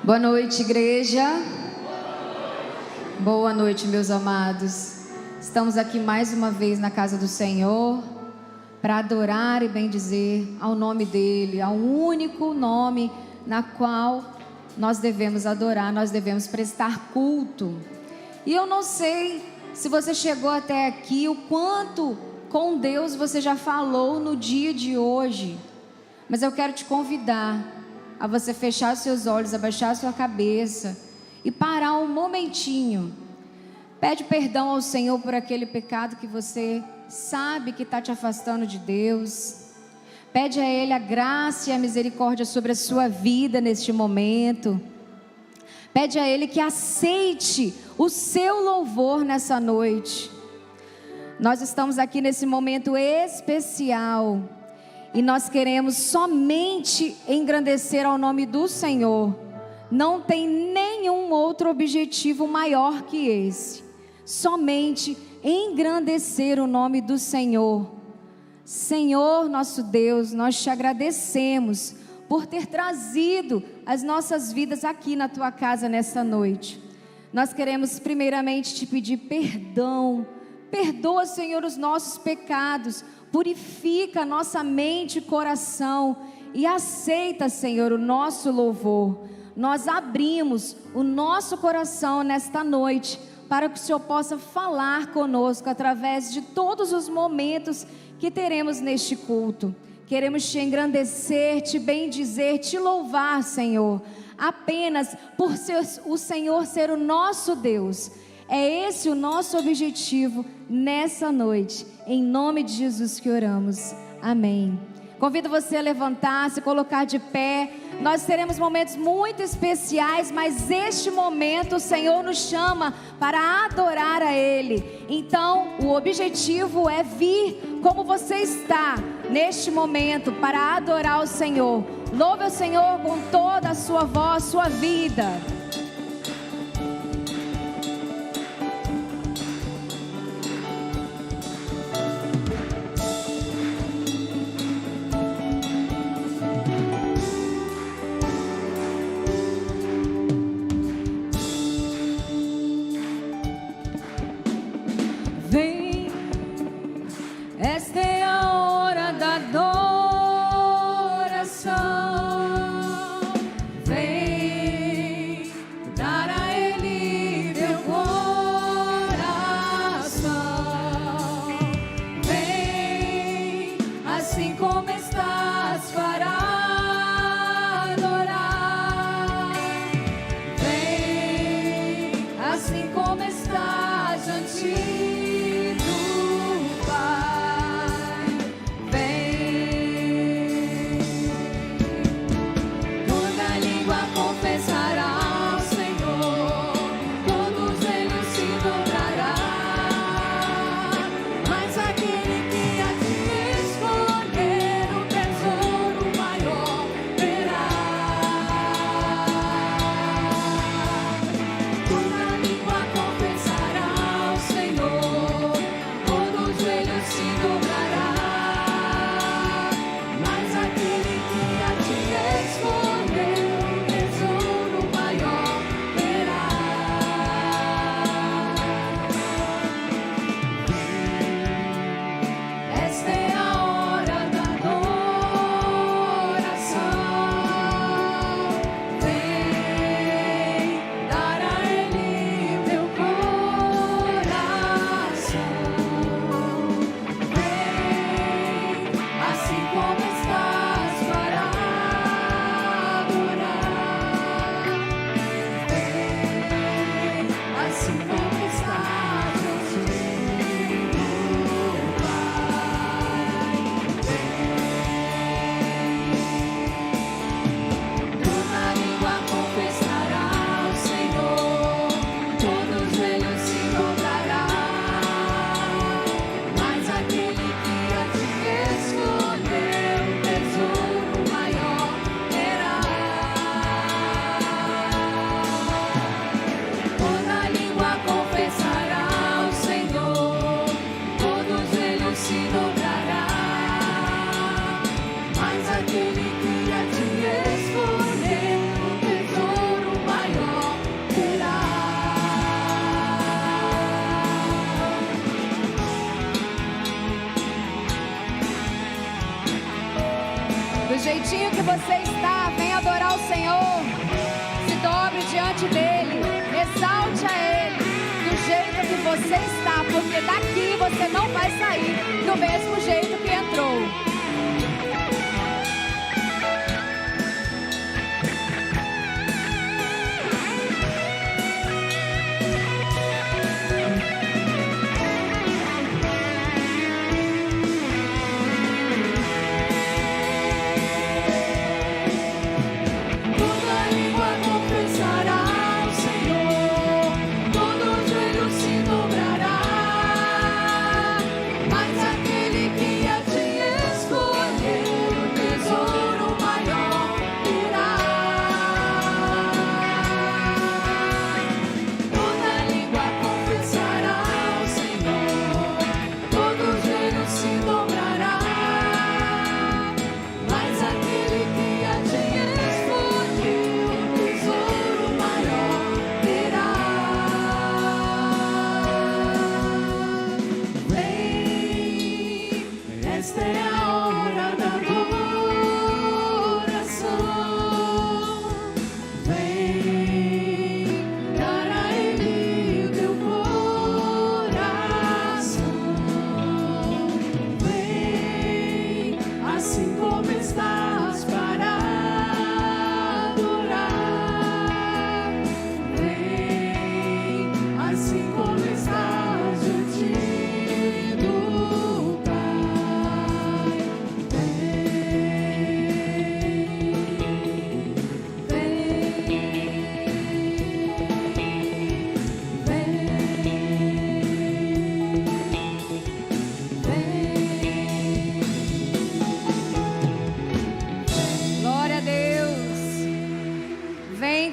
Boa noite, igreja. Boa noite, meus amados. Estamos aqui mais uma vez na casa do Senhor para adorar e bendizer ao nome dEle, ao único nome na qual nós devemos adorar, nós devemos prestar culto. E eu não sei se você chegou até aqui, o quanto com Deus você já falou no dia de hoje, mas eu quero te convidar a você fechar seus olhos, abaixar sua cabeça e parar um momentinho. Pede perdão ao Senhor por aquele pecado que você sabe que está te afastando de Deus. Pede a Ele a graça e a misericórdia sobre a sua vida neste momento. Pede a Ele que aceite o seu louvor nessa noite. Nós estamos aqui nesse momento especial e nós queremos somente engrandecer ao nome do Senhor. Não tem nenhum outro objetivo maior que esse. Somente engrandecer o nome do Senhor. Senhor nosso Deus, nós te agradecemos por ter trazido as nossas vidas aqui na tua casa nessa noite. Nós queremos primeiramente te pedir perdão. Perdoa, Senhor, os nossos pecados. Purifica a nossa mente e coração e aceita, Senhor, o nosso louvor. Nós abrimos o nosso coração nesta noite para que o Senhor possa falar conosco através de todos os momentos que teremos neste culto. Queremos te engrandecer, te bendizer, te louvar, Senhor, apenas por o Senhor ser o nosso Deus. É esse o nosso objetivo nessa noite. Em nome de Jesus que oramos. Amém. Convido você a levantar, se colocar de pé. Nós teremos momentos muito especiais, mas este momento o Senhor nos chama para adorar a Ele. Então, o objetivo é vir como você está neste momento para adorar o Senhor. Louve o Senhor com toda a sua voz, sua vida. Esta é a hora da adoração. Vem dar a Ele teu coração. Vem assim como estás para adorar. Vem assim como estás diante. Senhor. você está, venha adorar o Senhor. Se dobre diante dEle, exalte a Ele do jeito que você está, porque daqui você não vai sair do mesmo jeito que entrou.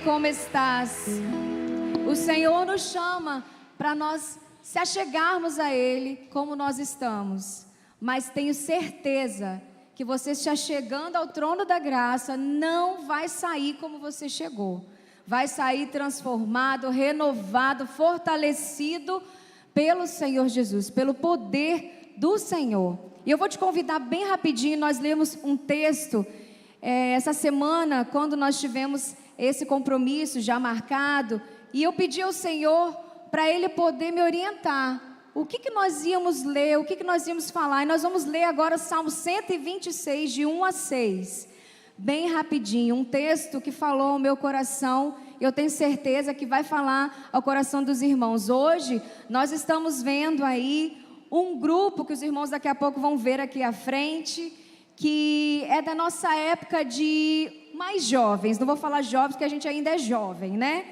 Como estás? O Senhor nos chama para nós se achegarmos a Ele como nós estamos, mas tenho certeza que você se achegando ao trono da graça não vai sair como você chegou, vai sair transformado, renovado, fortalecido pelo Senhor Jesus, pelo poder do Senhor. E eu vou te convidar bem rapidinho, nós lemos um texto essa semana, quando nós tivemos esse compromisso já marcado, e eu pedi ao Senhor para Ele poder me orientar, o que nós íamos ler, o que nós íamos falar, e nós vamos ler agora Salmo 126, de 1 a 6, bem rapidinho, um texto que falou ao meu coração, eu tenho certeza que vai falar ao coração dos irmãos. Hoje, nós estamos vendo aí um grupo, que os irmãos daqui a pouco vão ver aqui à frente, que é da nossa época de mais jovens, não vou falar jovens porque a gente ainda é jovem, né?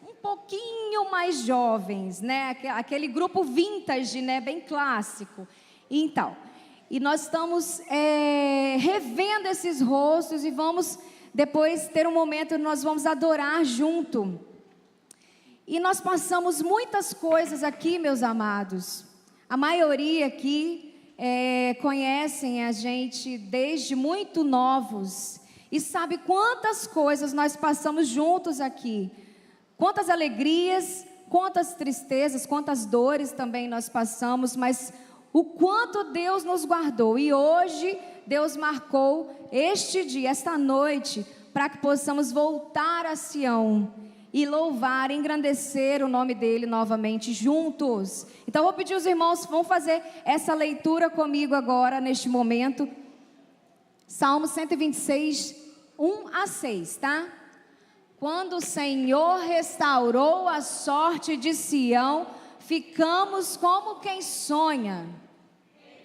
Um pouquinho mais jovens, né? Aquele grupo vintage, né? Bem clássico. Então, e nós estamos revendo esses rostos e vamos depois ter um momento onde nós vamos adorar junto. E nós passamos muitas coisas aqui, meus amados. A maioria aqui conhecem a gente desde muito novos e sabe quantas coisas nós passamos juntos aqui, quantas alegrias, quantas tristezas, quantas dores também nós passamos, mas o quanto Deus nos guardou. E hoje Deus marcou este dia, esta noite, para que possamos voltar a Sião e louvar, engrandecer o nome dele novamente juntos. Então vou pedir aos irmãos, vão fazer essa leitura comigo agora, neste momento. Salmo 126, 1 a 6, tá? Quando o Senhor restaurou a sorte de Sião, ficamos como quem sonha.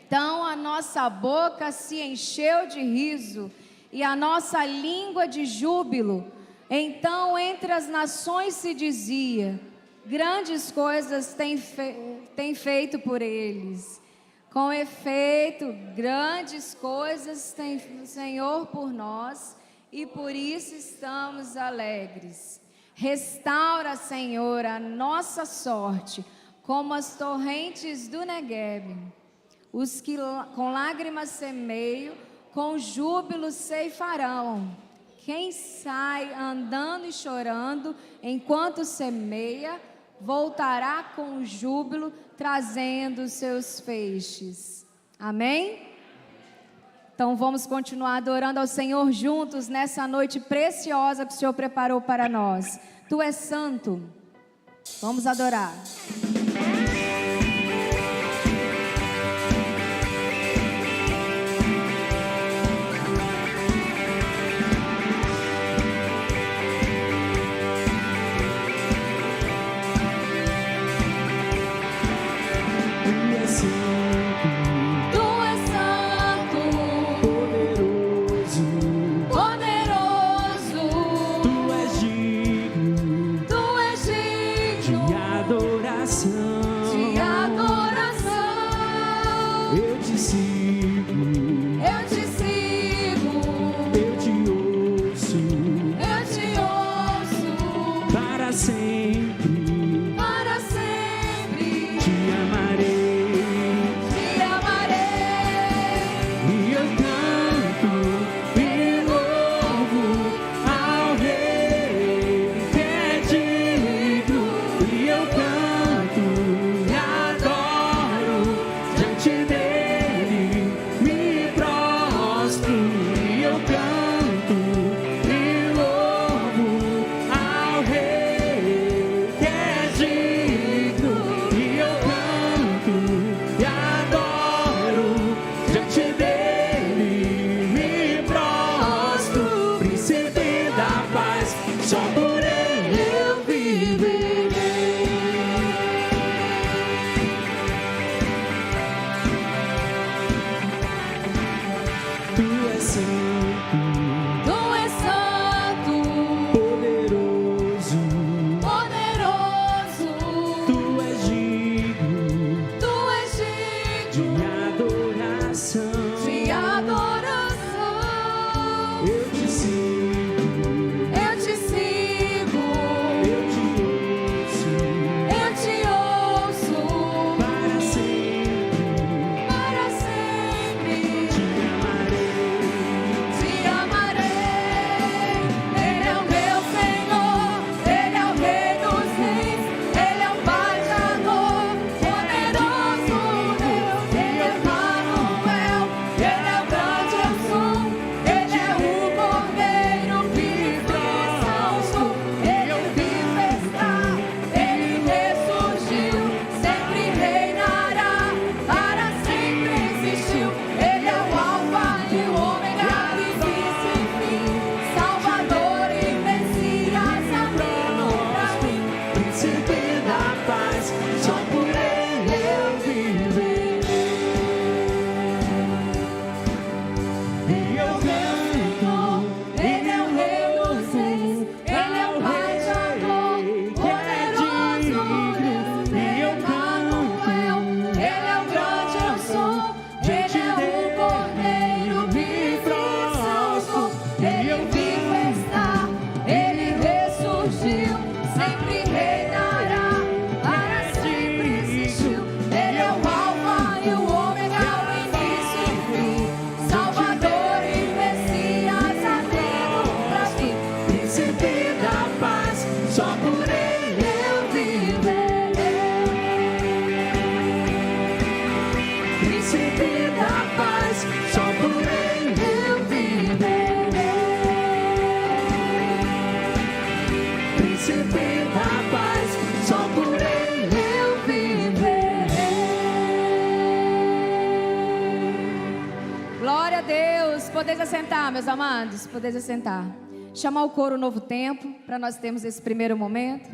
Então a nossa boca se encheu de riso e a nossa língua de júbilo. Então entre as nações se dizia, grandes coisas tem feito por eles. Com efeito, grandes coisas tem o Senhor por nós, e por isso estamos alegres. Restaura, Senhor, a nossa sorte, como as torrentes do Neguebe. Os que com lágrimas semeiam, com júbilo ceifarão. Quem sai andando e chorando, enquanto semeia, voltará com júbilo, trazendo seus feixes. Amém? Então vamos continuar adorando ao Senhor juntos nessa noite preciosa que o Senhor preparou para nós. Tu és santo. Vamos adorar. Podeis assentar, meus amados, podeis assentar. Chamar o coro Novo Tempo, para nós termos esse primeiro momento.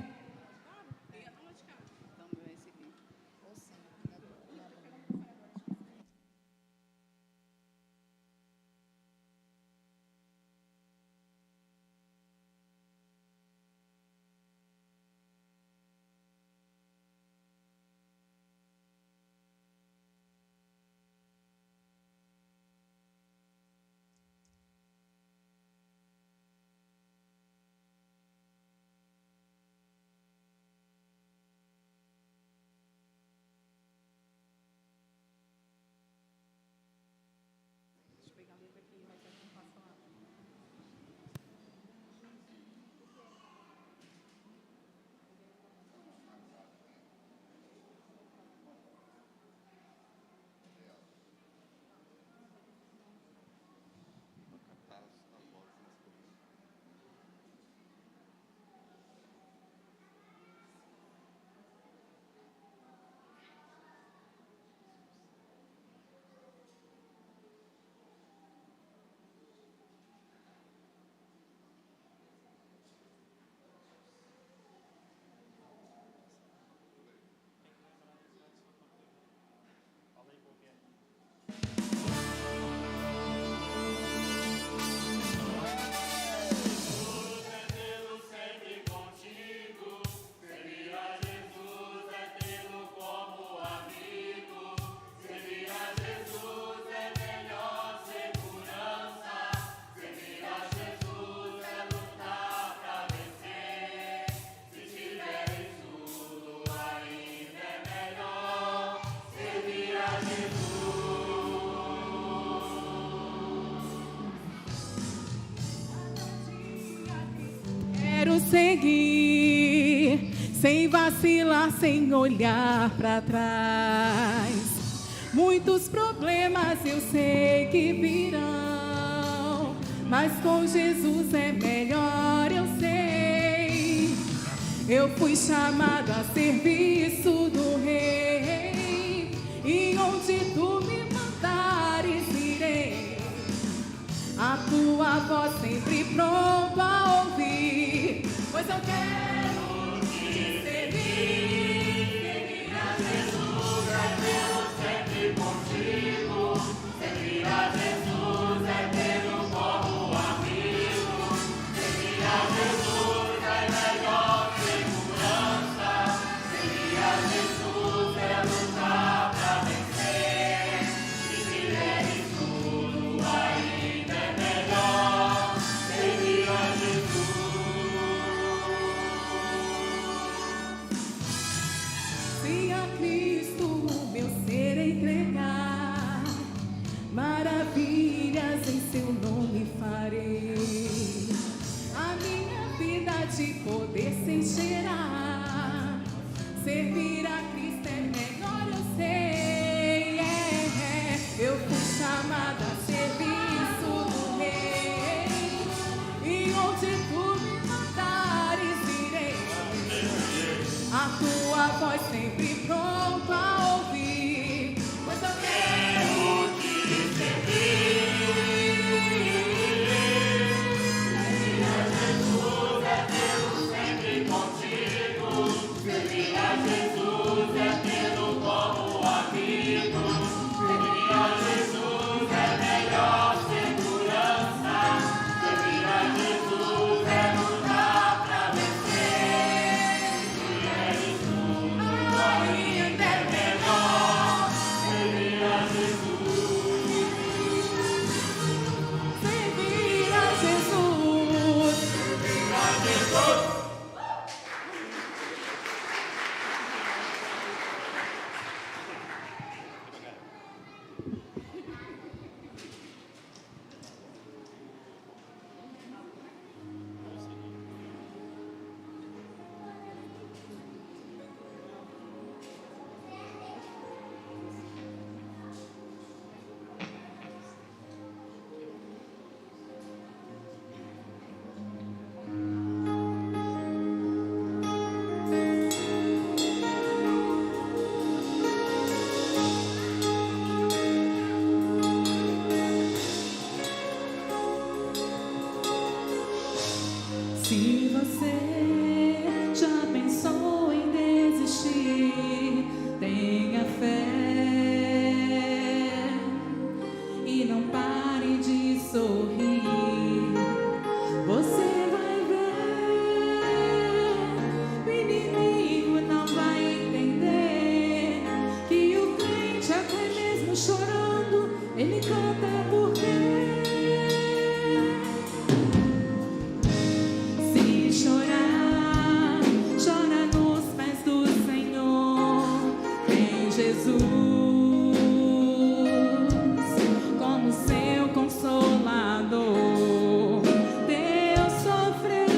sem vacilar, sem olhar para trás. Muitos problemas eu sei que virão, mas com Jesus é melhor, eu sei. Eu fui chamado a serviço do Rei, e onde tu me mandares irei. A tua voz sempre pronto a ouvir, pois eu quero te servir. Servir a Jesus é tê-lo sempre contigo. Servir a Jesus é tê-lo como amigo. Servir a Jesus é melhor segurança. Servir a Jesus é lutar pra vencer. Se tiveres tudo ainda é melhor servir a Jesus. Se a Cristo o meu ser entregar, maravilhas em seu nome farei. A minha vida de poder se encherá. Servir a Cristo é melhor, eu sei. Eu fui chamada a serviço do Rei, e onde tu me mandares irei. A tua voz sempre pronto a ouvir, pois eu quero te servir. Servir a Jesus é tê-lo sempre contigo. Servir a Jesus é tê-lo como amigo. Servir a Jesus é melhor segurança. Servir a Jesus é lutar pra vencer. Ainda é melhor servir a Jesus. Servir a Jesus. Servir a Jesus. Se você já pensou em desistir, tenha fé e não pare de sorrir. Você vai ver, o inimigo não vai entender que o crente, até mesmo chorando, ele canta por Deus. Chorar, chora nos pés do Senhor. Tem Jesus como seu consolador. Deus sofrer,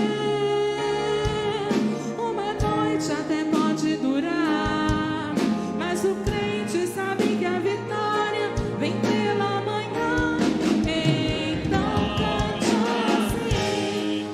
uma noite até pode durar, mas o crente sabe que a vitória vem pela manhã. Então cante assim.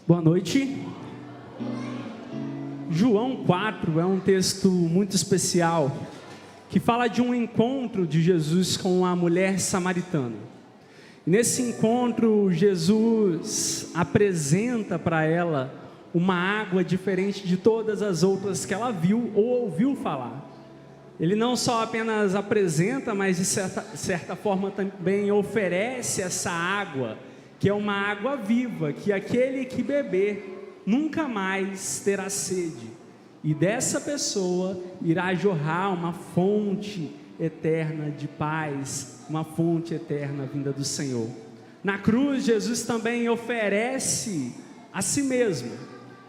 Boa noite. João 4 é um texto muito especial que fala de um encontro de Jesus com a mulher samaritana. Nesse encontro, Jesus apresenta para ela uma água diferente de todas as outras que ela viu ou ouviu falar. Ele não só apenas apresenta, mas de certa forma também oferece essa água, que é uma água viva, que aquele que beber nunca mais terá sede. E dessa pessoa irá jorrar uma fonte eterna de paz, uma fonte eterna vinda do Senhor. Na cruz, Jesus também oferece a si mesmo,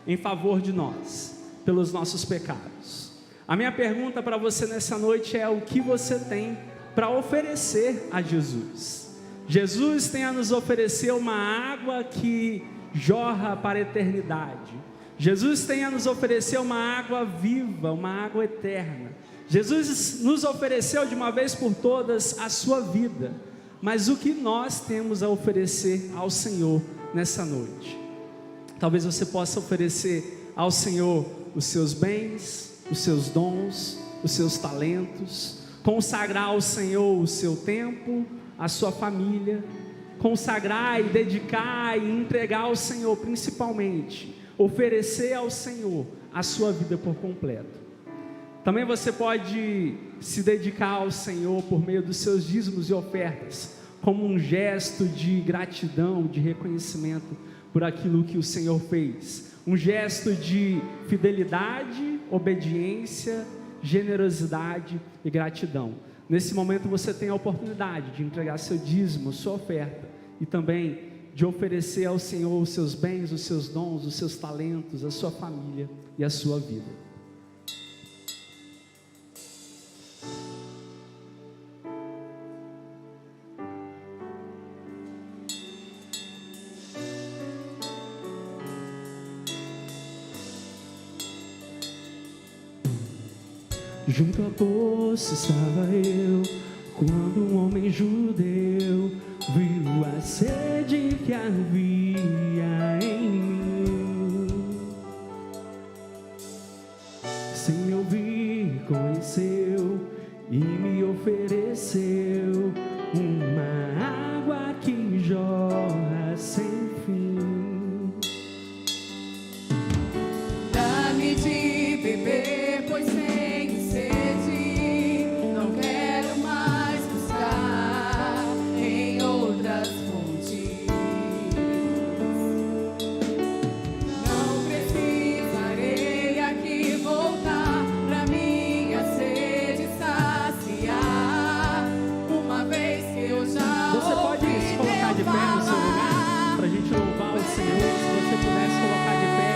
em favor de nós, pelos nossos pecados. A minha pergunta para você nessa noite é: o que você tem para oferecer a Jesus? Jesus tem a nos oferecer uma água que jorra para a eternidade. Jesus tem a nos oferecer uma água viva, uma água eterna. Jesus nos ofereceu de uma vez por todas a sua vida. Mas o que nós temos a oferecer ao Senhor nessa noite? Talvez você possa oferecer ao Senhor os seus bens, os seus dons, os seus talentos, consagrar ao Senhor o seu tempo, a sua família, consagrar e dedicar e entregar ao Senhor, principalmente, oferecer ao Senhor a sua vida por completo. Também você pode se dedicar ao Senhor por meio dos seus dízimos e ofertas, como um gesto de gratidão, de reconhecimento por aquilo que o Senhor fez, um gesto de fidelidade, obediência, generosidade e gratidão. Nesse momento você tem a oportunidade de entregar seu dízimo, sua oferta, e também de oferecer ao Senhor os seus bens, os seus dons, os seus talentos, a sua família e a sua vida. Junto ao poço estava eu, quando um homem judeu viu a sede que havia em mim. Sem me ouvir, conheceu e me ofereceu uma água que jorra sem fim. Dá-me de beber, pois tenho sede. Não quero mais buscar em outras fontes. Não precisarei aqui voltar pra minha sede saciar, uma vez que eu já Você pode ouvi se colocar de pé no seu lugar, para a gente louvar o Senhor. Se você pudesse colocar de pé,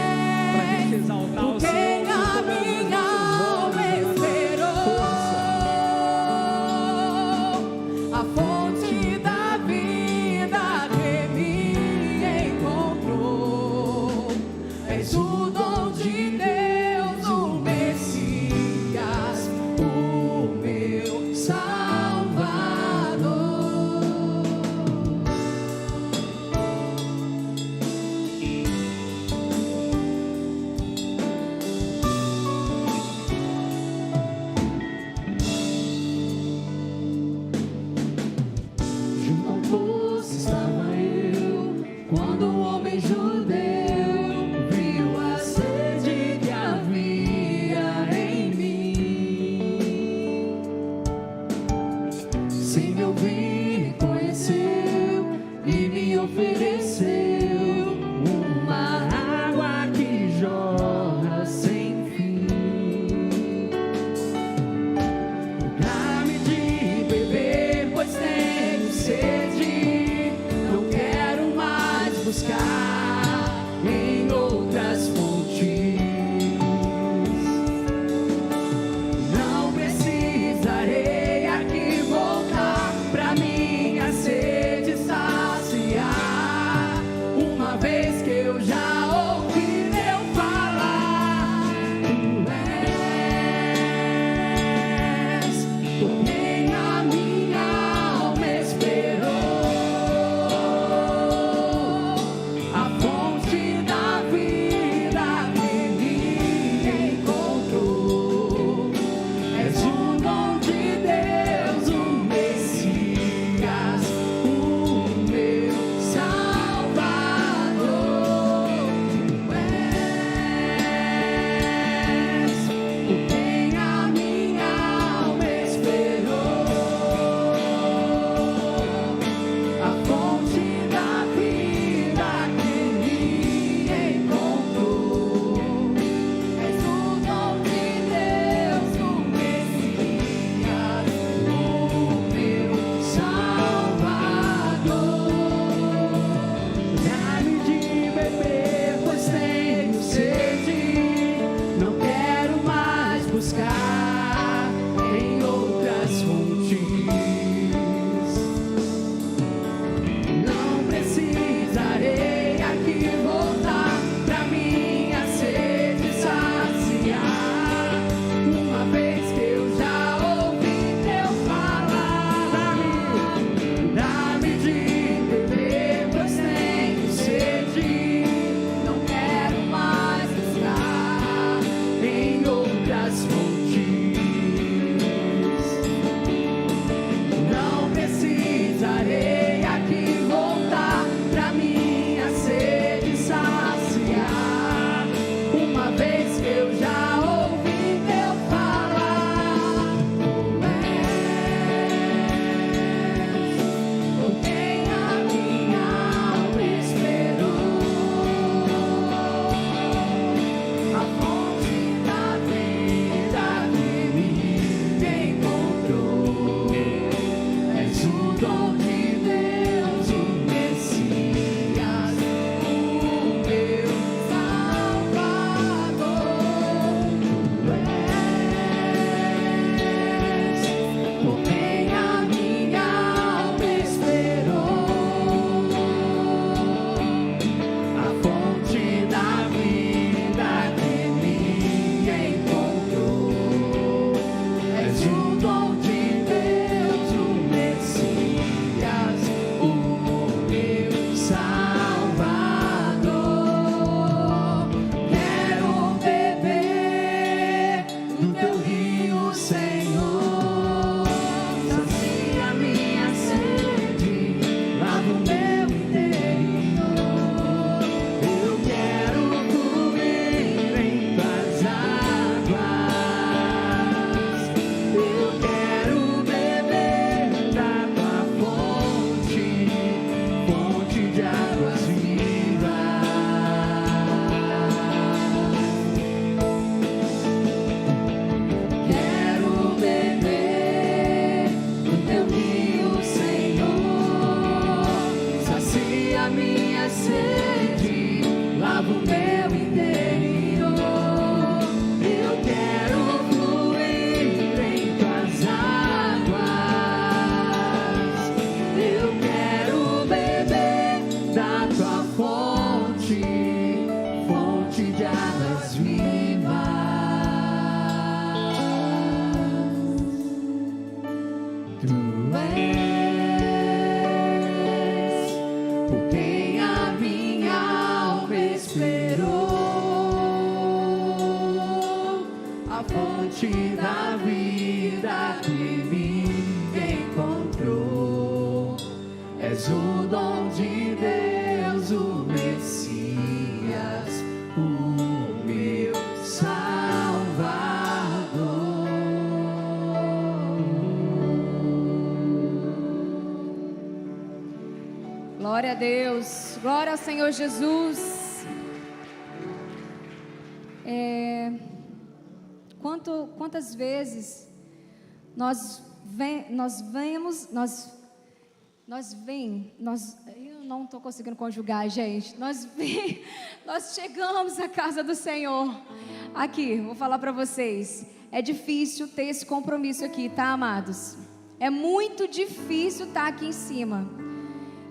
para a gente exaltar o Senhor quem com a todas as minha nossas alma vozes. esperou, a fonte da vida que me encontrou. És o dom de Deus, o Messias, o meu Salvador. Junto ao Poço estava eu, quando um homem judeu viu a sede que havia em mim. Sem me ouvir, conheceu e me ofereceu uma água que jorra sem fim. Dá-me de beber, pois tenho sede. Não quero mais buscar em outras fontes. Não precisarei aqui voltar pra minha sede saciar, uma vez que eu já ouvi teu falar. Tu és por quem a minha alma esperou, fonte da vida que me encontrou. És o dom de Deus, o Messias, o meu Salvador. Glória a Deus, glória ao Senhor Jesus. Quantas vezes eu não estou conseguindo conjugar, gente. Nós chegamos à casa do Senhor. Aqui, vou falar para vocês. É difícil ter esse compromisso aqui, tá, amados? É muito difícil estar aqui em cima.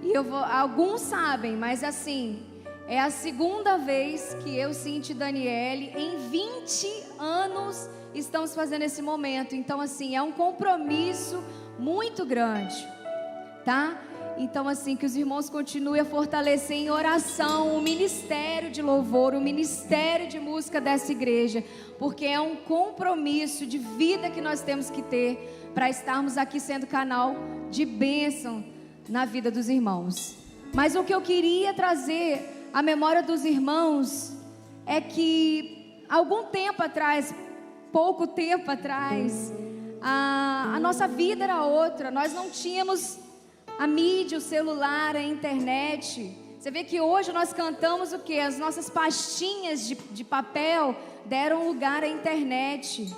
E alguns sabem, mas assim, é a segunda vez que eu, Cintia e Daniele, em 20 anos, estamos fazendo esse momento. Então, assim, é um compromisso muito grande, tá? Então, assim, que os irmãos continuem a fortalecer em oração o ministério de louvor, o ministério de música dessa igreja, porque é um compromisso de vida que nós temos que ter para estarmos aqui sendo canal de bênção na vida dos irmãos. Mas o que eu queria trazer à memória dos irmãos é que algum tempo atrás, pouco tempo atrás, a nossa vida era outra. Nós não tínhamos a mídia, o celular, a internet. Você vê que hoje nós cantamos o quê? As nossas pastinhas de papel deram lugar à internet.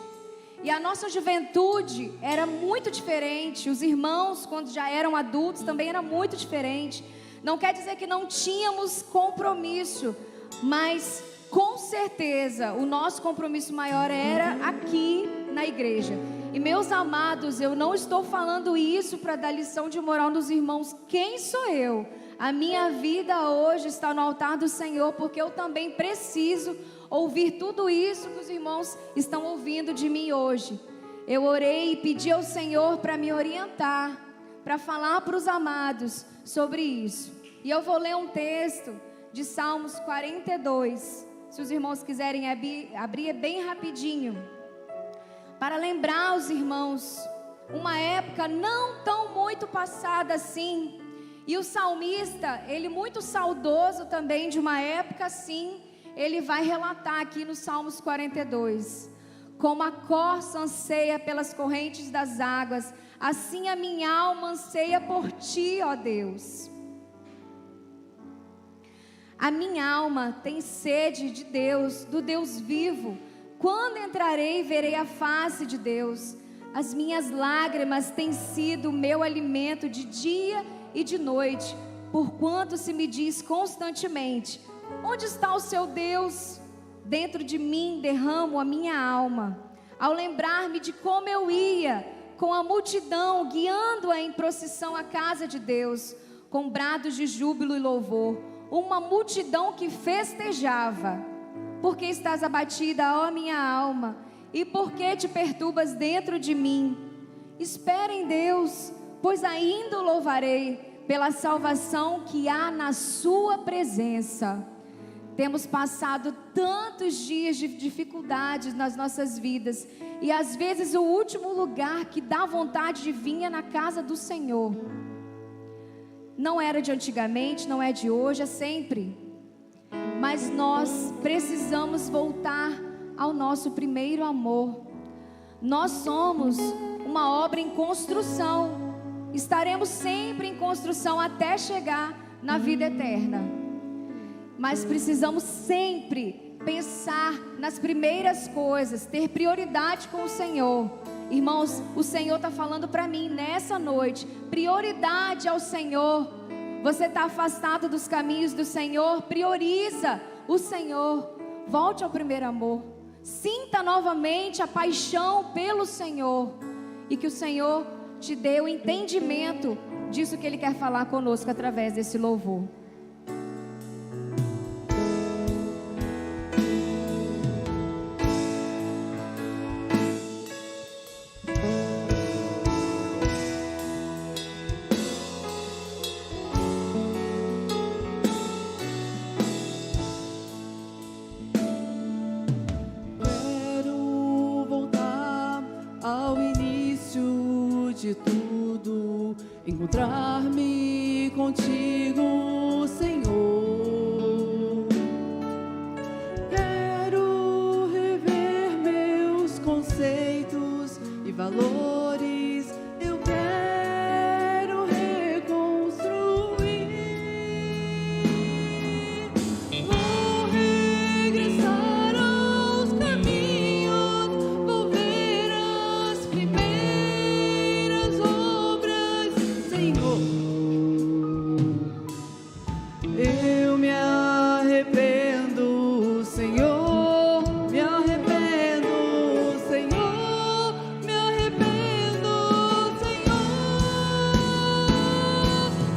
E a nossa juventude era muito diferente. Os irmãos, quando já eram adultos, também era muito diferente. Não quer dizer que não tínhamos compromisso, mas com certeza o nosso compromisso maior era aqui na igreja. E meus amados, eu não estou falando isso para dar lição de moral nos irmãos. Quem sou eu? A minha vida hoje está no altar do Senhor, porque eu também preciso ouvir tudo isso que os irmãos estão ouvindo de mim hoje. Eu orei e pedi ao Senhor para me orientar, para falar para os amados sobre isso. E eu vou ler um texto de Salmos 42. Se os irmãos quiserem abrir, é bem rapidinho, para lembrar os irmãos uma época não tão muito passada assim. E o salmista, ele muito saudoso também de uma época assim, ele vai relatar aqui no Salmos 42: como a corça anseia pelas correntes das águas, assim a minha alma anseia por ti, ó Deus. A minha alma tem sede de Deus, do Deus vivo. Quando entrarei, verei a face de Deus. As minhas lágrimas têm sido o meu alimento de dia e de noite, porquanto se me diz constantemente: onde está o seu Deus? Dentro de mim derramo a minha alma, ao lembrar-me de como eu ia com a multidão, guiando-a em procissão à casa de Deus, com brados de júbilo e louvor, uma multidão que festejava. Por que estás abatida, ó minha alma? E por que te perturbas dentro de mim? Espera em Deus, pois ainda o louvarei pela salvação que há na sua presença. Temos passado tantos dias de dificuldades nas nossas vidas, e às vezes o último lugar que dá vontade de vir é na casa do Senhor. Não era de antigamente, não é de hoje, é sempre. Mas nós precisamos voltar ao nosso primeiro amor. Nós somos uma obra em construção. Estaremos sempre em construção até chegar na vida eterna. Mas precisamos sempre pensar nas primeiras coisas, ter prioridade com o Senhor. Irmãos, o Senhor está falando para mim nessa noite: prioridade ao Senhor. Você está afastado dos caminhos do Senhor? Prioriza o Senhor. Volte ao primeiro amor. Sinta novamente a paixão pelo Senhor, e que o Senhor te dê o entendimento disso que Ele quer falar conosco através desse louvor. Quero voltar encontrar-me contigo, Senhor. Quero rever meus conceitos e valores, eu quero reconstruir. Vou regressar aos caminhos, vou ver as primeiras obras, Senhor. Eu me arrependo, Senhor, me arrependo, Senhor, me arrependo, Senhor.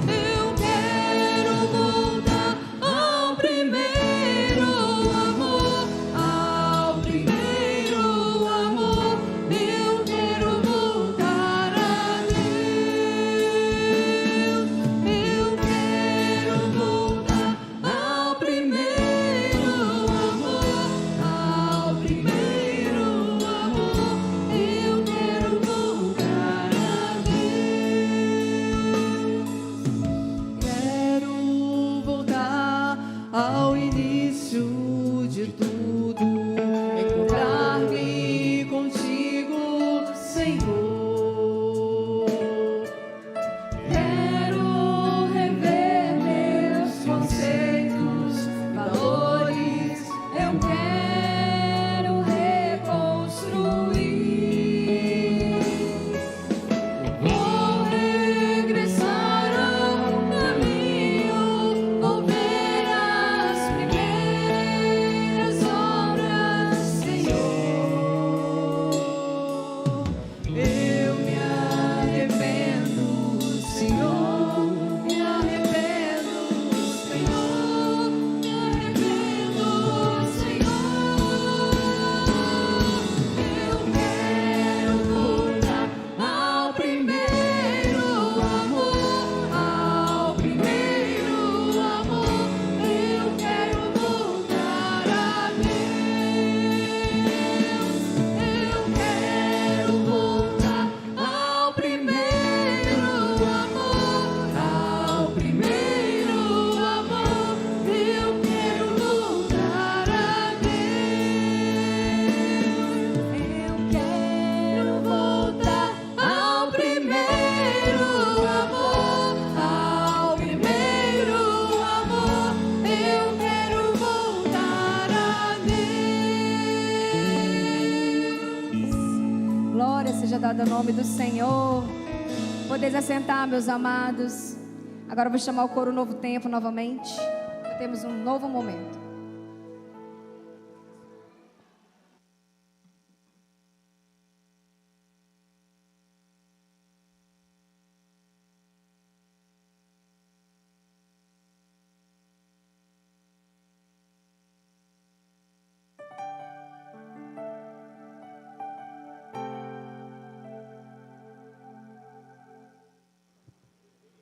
Eu quero voltar ao primeiro amor, ao primeiro amor. Eu quero voltar a Deus. Eu quero voltar ao primeiro amor, ao primeiro amor. Eu quero voltar a Deus. Quero voltar ao início de tudo, encontrar-me contigo, Senhor. Quero rever meus conceitos, valores, eu quero reconstruir. Vou regressar ao caminho, vou ver as primeiras obras, Senhor. Eu me arrependo, Senhor, me arrependo, Senhor, me arrependo, Senhor. Eu quero voltar ao primeiro amor, ao primeiro amor. Eu quero voltar a Deus. Eu quero voltar ao primeiro amor, ao primeiro amor. Eu quero voltar a Deus. Eu quero voltar ao primeiro amor, ao primeiro amor. Eu quero voltar a Deus. Glória seja dada ao nome do Senhor. Podeis assentar, meus amados. Agora eu vou chamar o coro Novo Tempo novamente. Temos um novo momento.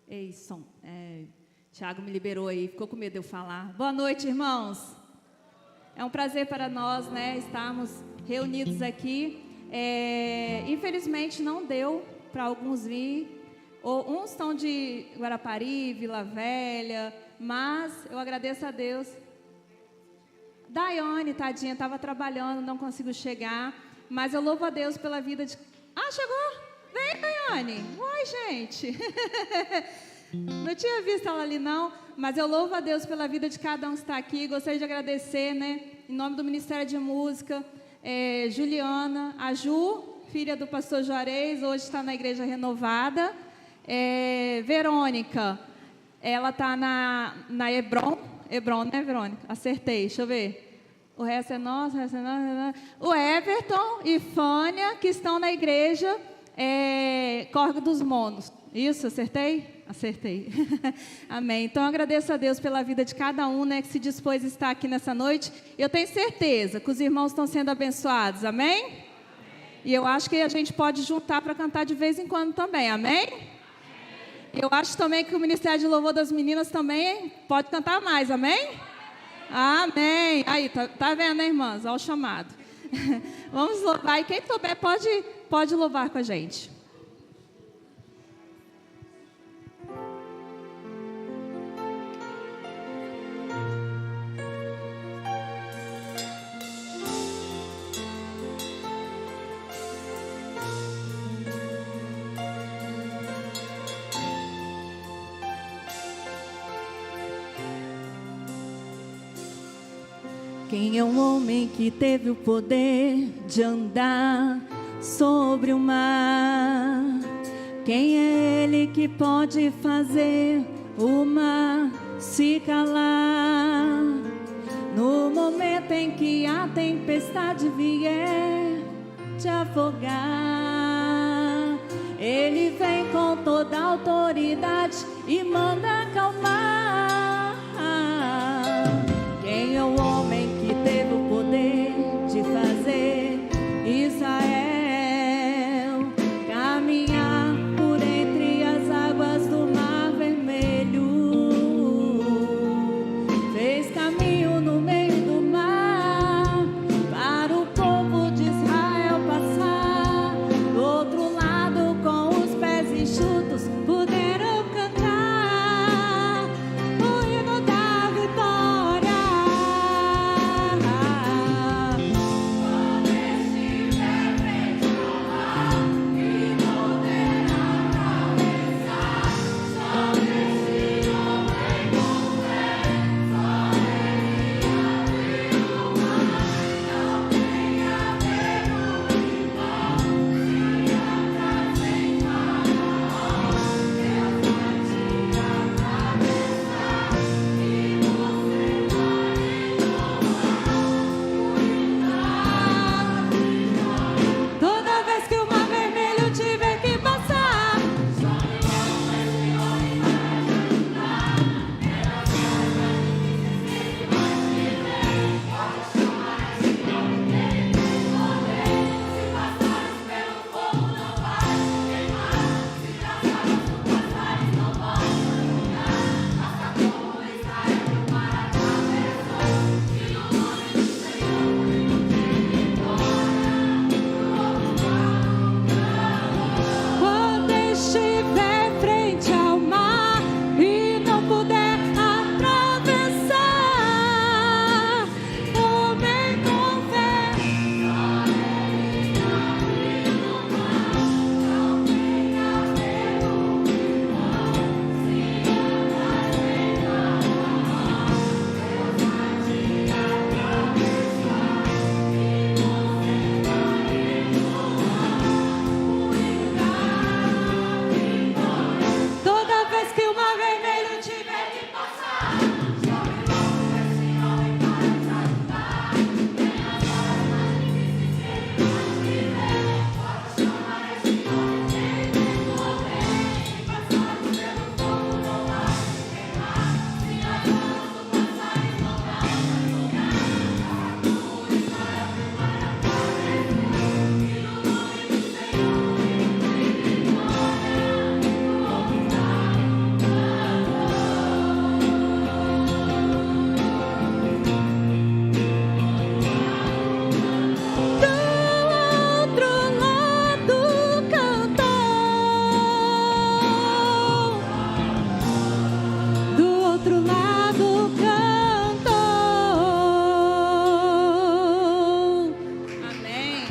Ei, som. Tiago me liberou aí, ficou com medo de eu falar. Boa noite, irmãos. É um prazer para nós, né, estarmos reunidos aqui. Infelizmente não deu para alguns vir. Uns estão de Guarapari, Vila Velha, mas eu agradeço a Deus. Daiane, tadinha, estava trabalhando, não conseguiu chegar, mas eu louvo a Deus pela vida de... Ah, chegou? Vem, Daiane. Oi, gente. Não tinha visto ela ali, não, mas eu louvo a Deus pela vida de cada um que está aqui. Gostaria de agradecer, né, em nome do Ministério de Música, Juliana, a Ju, filha do pastor Juarez, hoje está na Igreja Renovada. Verônica, ela está na Hebron, né, Verônica? Acertei, deixa eu ver. O resto é nosso, o Everton e Fânia, que estão na igreja Córrego dos Monos. Isso, acertei? Acertei. Amém. Então, eu agradeço a Deus pela vida de cada um, né, que se dispôs a estar aqui nessa noite. Eu tenho certeza que os irmãos estão sendo abençoados. Amém? Amém. E eu acho que a gente pode juntar para cantar de vez em quando também. Amém? Amém. Eu acho também que o Ministério de Louvor das Meninas também pode cantar mais. Amém? Amém. Aí, tá vendo, né, irmãs? Olha o chamado. Vamos louvar. E quem souber pode louvar com a gente. Quem é o homem que teve o poder de andar sobre o mar? Quem é ele que pode fazer o mar se calar? No momento em que a tempestade vier te afogar, ele vem com toda a autoridade e manda acalmar. Quem é o homem que teve o poder de fazer Israel caminhar por entre as águas do Mar Vermelho? Fez caminho no meio do mar para o povo de Israel passar. Do outro lado, com os pés enxutos, puderam cantar o hino da vitória. Toda vez que o Mar Vermelho tiver que passar, quando estiver frente ao mar e não puder atravessar, homem com fé. Toda vez que o Mar Vermelho tiver que passar, do outro lado cantou, do outro lado cantou. Amém.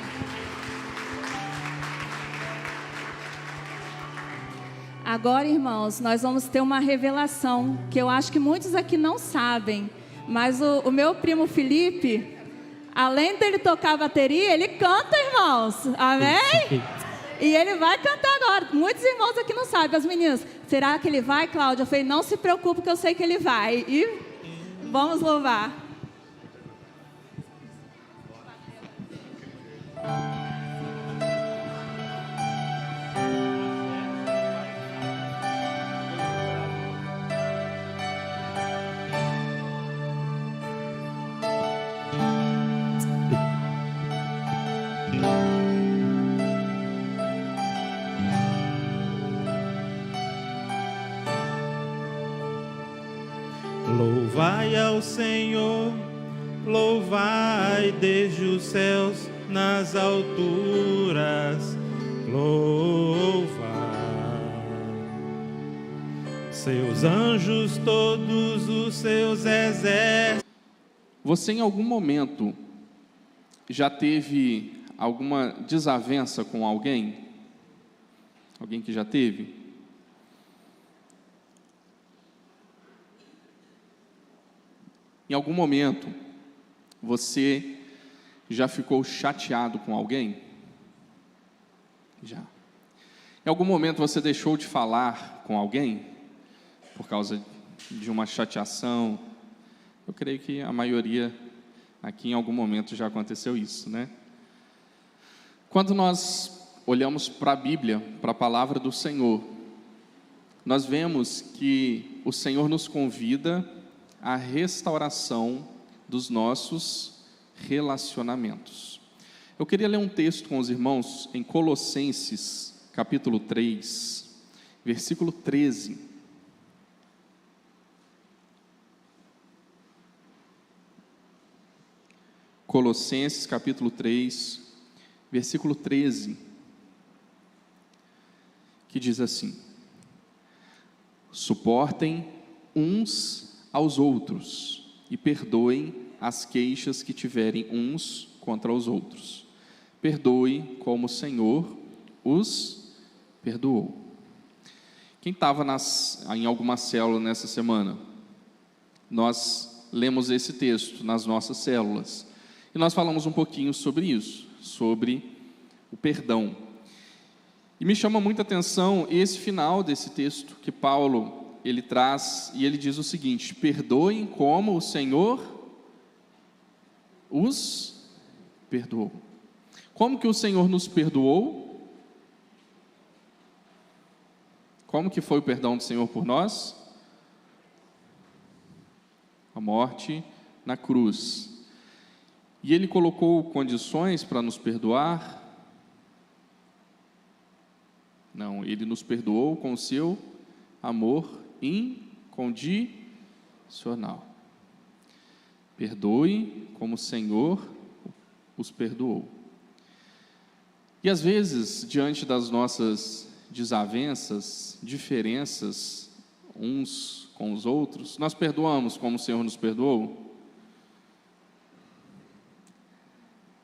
Agora, irmãos, nós vamos ter uma revelação que eu acho que muitos aqui não sabem, mas o meu primo Felipe, além dele tocar bateria, ele canta, irmãos. Amém? E ele vai cantar agora. Muitos irmãos aqui não sabem. As meninas, será que ele vai, Cláudia? Eu falei, não se preocupe que eu sei que ele vai. E vamos louvar. Louvai ao Senhor, louvai desde os céus nas alturas, louvai seus anjos, todos os seus exércitos. Você em algum momento já teve alguma desavença com alguém? Alguém que já teve? Em algum momento, Você já ficou chateado com alguém? Já. Em algum momento você deixou de falar com alguém por causa de uma chateação? Eu creio que a maioria aqui em algum momento já aconteceu isso, né? Quando nós olhamos para a Bíblia, para a palavra do Senhor, nós vemos que o Senhor nos convida à restauração dos nossos relacionamentos. Eu queria ler um texto com os irmãos em Colossenses, capítulo 3, versículo 13. Colossenses, capítulo 3, versículo 13, que diz assim: suportem uns aos outros e perdoem as queixas que tiverem uns contra os outros. Perdoe como o Senhor os perdoou. Quem estava em alguma célula nessa semana? Nós lemos esse texto nas nossas células e nós falamos um pouquinho sobre isso, sobre o perdão. E me chama muita atenção esse final desse texto que Paulo ele traz, e ele diz o seguinte: perdoem como o Senhor os perdoou. Como que o Senhor nos perdoou? Como que foi o perdão do Senhor por nós? A morte na cruz. E Ele colocou condições para nos perdoar? Não, Ele nos perdoou com o seu amor incondicional. Perdoe como o Senhor os perdoou. E às vezes, diante das nossas desavenças, diferenças uns com os outros, nós perdoamos como o Senhor nos perdoou?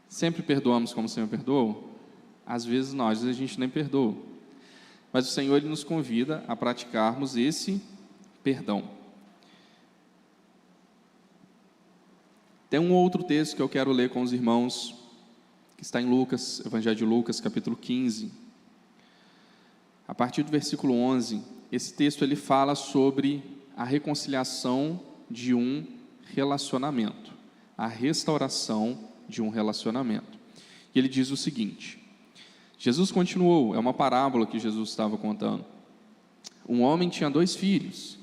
Sempre perdoamos como o Senhor perdoou? Às vezes nós, a gente nem perdoa. Mas o Senhor ele nos convida a praticarmos esse perdão. Tem um outro texto que eu quero ler com os irmãos, que está em Lucas, Evangelho de Lucas, capítulo 15. A partir do versículo 11, esse texto ele fala sobre a reconciliação de um relacionamento, a restauração de um relacionamento. E ele diz o seguinte: Jesus continuou, é uma parábola que Jesus estava contando. Um homem tinha 2 filhos.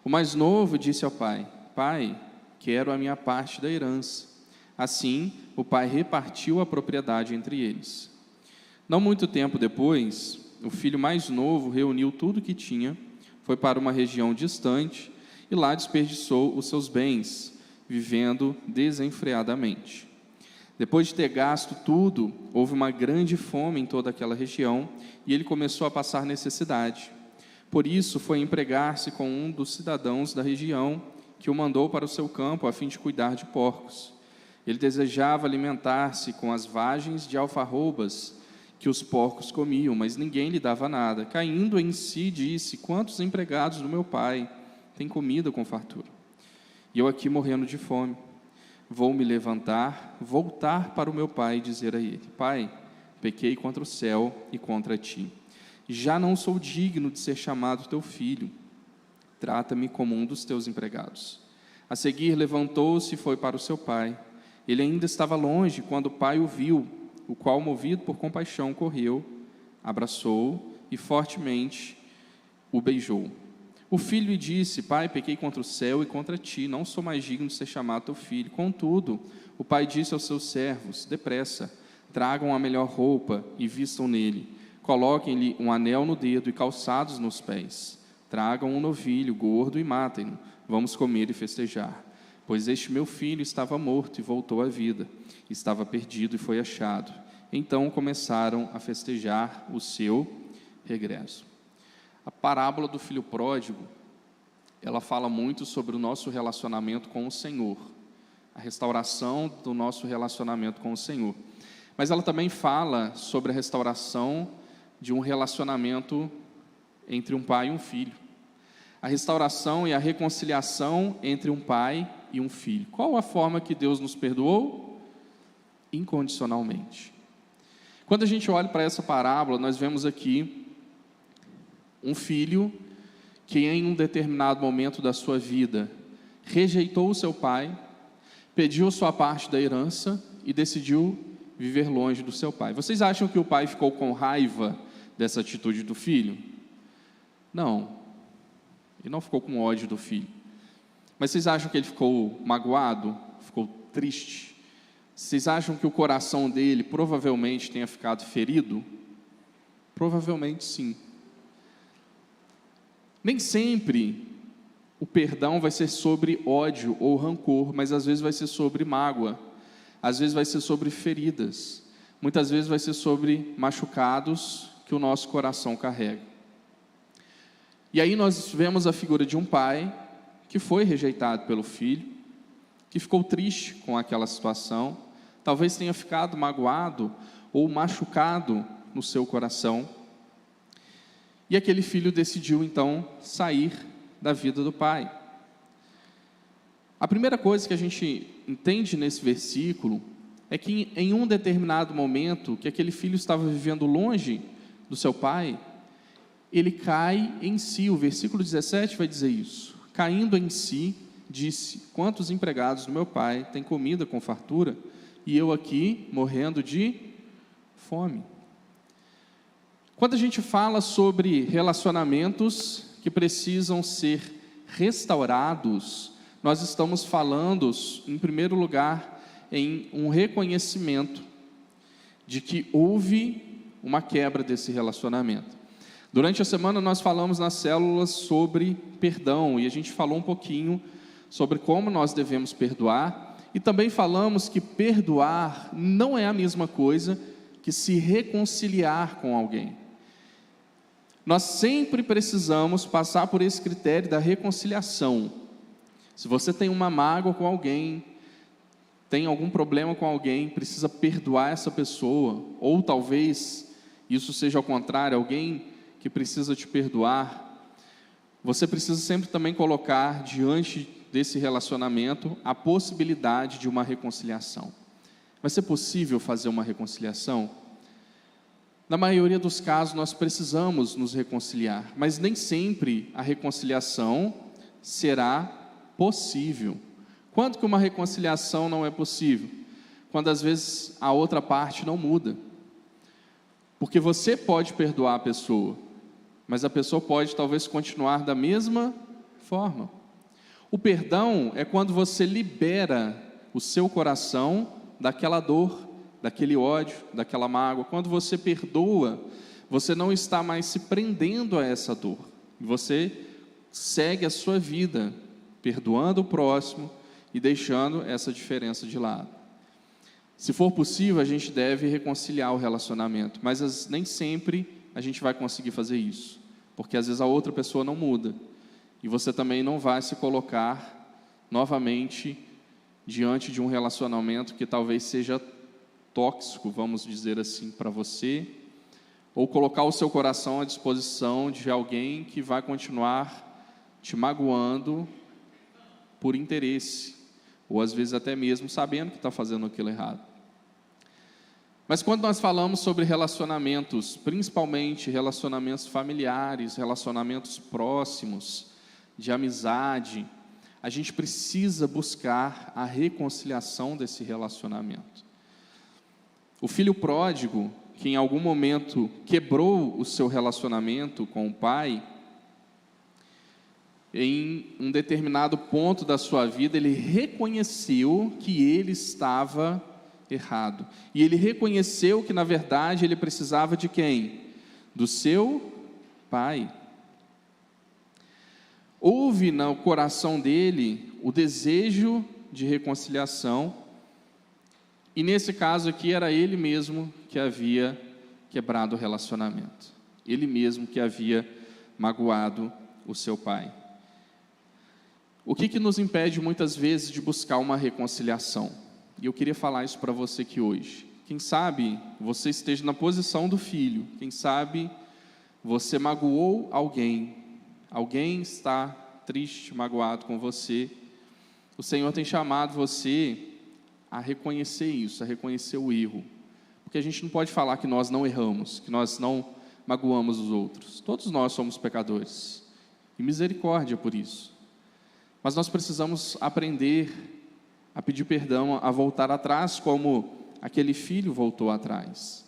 O mais novo disse ao pai: pai, quero a minha parte da herança. Assim, o pai repartiu a propriedade entre eles. Não muito tempo depois, o filho mais novo reuniu tudo o que tinha, foi para uma região distante e lá desperdiçou os seus bens, vivendo desenfreadamente. Depois de ter gasto tudo, houve uma grande fome em toda aquela região e ele começou a passar necessidade. Por isso, foi empregar-se com um dos cidadãos da região, que o mandou para o seu campo a fim de cuidar de porcos. Ele desejava alimentar-se com as vagens de alfarrobas que os porcos comiam, mas ninguém lhe dava nada. Caindo em si, disse: quantos empregados do meu pai têm comida com fartura? E eu aqui morrendo de fome. Vou me levantar, voltar para o meu pai e dizer a ele: pai, pequei contra o céu e contra ti. Já não sou digno de ser chamado teu filho. Trata-me como um dos teus empregados. A seguir, levantou-se e foi para o seu pai. Ele ainda estava longe quando o pai o viu, o qual, movido por compaixão, correu, abraçou-o e fortemente o beijou. O filho lhe disse: pai, pequei contra o céu e contra ti, não sou mais digno de ser chamado teu filho. Contudo, o pai disse aos seus servos: depressa, tragam a melhor roupa e vistam nele. Coloquem-lhe um anel no dedo e calçados nos pés. Tragam um novilho gordo e matem-no. Vamos comer e festejar. Pois este meu filho estava morto e voltou à vida. Estava perdido e foi achado. Então começaram a festejar o seu regresso. A parábola do filho pródigo, ela fala muito sobre o nosso relacionamento com o Senhor, a restauração do nosso relacionamento com o Senhor. Mas ela também fala sobre a restauração de um relacionamento entre um pai e um filho. A restauração e a reconciliação entre um pai e um filho. Qual a forma que Deus nos perdoou? Incondicionalmente. Quando a gente olha para essa parábola, nós vemos aqui um filho que em um determinado momento da sua vida rejeitou o seu pai, pediu sua parte da herança e decidiu viver longe do seu pai. Vocês acham que o pai ficou com raiva dessa atitude do filho? Não, ele não ficou com ódio do filho. Mas vocês acham que ele ficou magoado? Ficou triste? Vocês acham que o coração dele provavelmente tenha ficado ferido? Provavelmente sim. Nem sempre o perdão vai ser sobre ódio ou rancor, mas às vezes vai ser sobre mágoa, às vezes vai ser sobre feridas, muitas vezes vai ser sobre machucados que o nosso coração carrega. E aí nós vemos a figura de um pai que foi rejeitado pelo filho, que ficou triste com aquela situação, talvez tenha ficado magoado ou machucado no seu coração. E aquele filho decidiu então sair da vida do pai. A primeira coisa que a gente entende nesse versículo é que em um determinado momento que aquele filho estava vivendo longe do seu pai, ele cai em si. O versículo 17 vai dizer isso. Caindo em si, disse: quantos empregados do meu pai têm comida com fartura, e eu aqui morrendo de fome. Quando a gente fala sobre relacionamentos que precisam ser restaurados, nós estamos falando, em primeiro lugar, em um reconhecimento de que houve uma quebra desse relacionamento. Durante a semana nós falamos nas células sobre perdão, e a gente falou um pouquinho sobre como nós devemos perdoar, e também falamos que perdoar não é a mesma coisa que se reconciliar com alguém. Nós sempre precisamos passar por esse critério da reconciliação. Se você tem uma mágoa com alguém, tem algum problema com alguém, precisa perdoar essa pessoa, ou talvez isso seja ao contrário, alguém que precisa te perdoar, você precisa sempre também colocar diante desse relacionamento a possibilidade de uma reconciliação. Vai ser possível fazer uma reconciliação? Na maioria dos casos nós precisamos nos reconciliar, mas nem sempre a reconciliação será possível. Quando que uma reconciliação não é possível? Quando às vezes a outra parte não muda. Porque você pode perdoar a pessoa, mas a pessoa pode talvez continuar da mesma forma. O perdão é quando você libera o seu coração daquela dor, daquele ódio, daquela mágoa. Quando você perdoa, você não está mais se prendendo a essa dor. Você segue a sua vida, perdoando o próximo e deixando essa diferença de lado. Se for possível, a gente deve reconciliar o relacionamento, mas nem sempre a gente vai conseguir fazer isso, porque às vezes a outra pessoa não muda, e você também não vai se colocar novamente diante de um relacionamento que talvez seja tóxico, vamos dizer assim, para você, ou colocar o seu coração à disposição de alguém que vai continuar te magoando por interesse, ou às vezes até mesmo sabendo que está fazendo aquilo errado. Mas quando nós falamos sobre relacionamentos, principalmente relacionamentos familiares, relacionamentos próximos, de amizade, a gente precisa buscar a reconciliação desse relacionamento. O filho pródigo, que em algum momento quebrou o seu relacionamento com o pai, em um determinado ponto da sua vida, ele reconheceu que ele estava errado. E ele reconheceu que, na verdade, ele precisava de quem? Do seu pai. Houve no coração dele o desejo de reconciliação, e nesse caso aqui era ele mesmo que havia quebrado o relacionamento. Ele mesmo que havia magoado o seu pai. O que nos impede muitas vezes de buscar uma reconciliação? E eu queria falar isso para você aqui hoje. Quem sabe você esteja na posição do filho, quem sabe você magoou alguém está triste, magoado com você, o Senhor tem chamado você a reconhecer isso, a reconhecer o erro. Porque a gente não pode falar que nós não erramos, que nós não magoamos os outros. Todos nós somos pecadores. E misericórdia por isso. Mas nós precisamos aprender a pedir perdão, a voltar atrás, como aquele filho voltou atrás.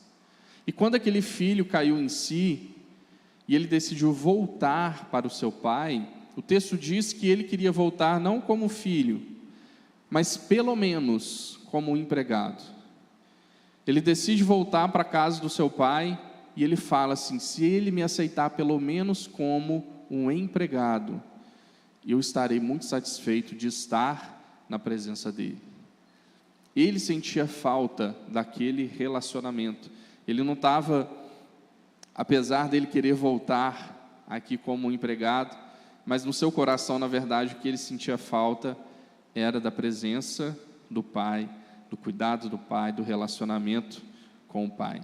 E quando aquele filho caiu em si, e ele decidiu voltar para o seu pai, o texto diz que ele queria voltar não como filho, mas pelo menos como um empregado. Ele decide voltar para a casa do seu pai, e ele fala assim: se ele me aceitar pelo menos como um empregado, eu estarei muito satisfeito de estar na presença dele. Ele sentia falta daquele relacionamento. Ele não estava, apesar dele querer voltar aqui como um empregado, mas no seu coração, na verdade, o que ele sentia falta era da presença do pai, do cuidado do pai, do relacionamento com o pai.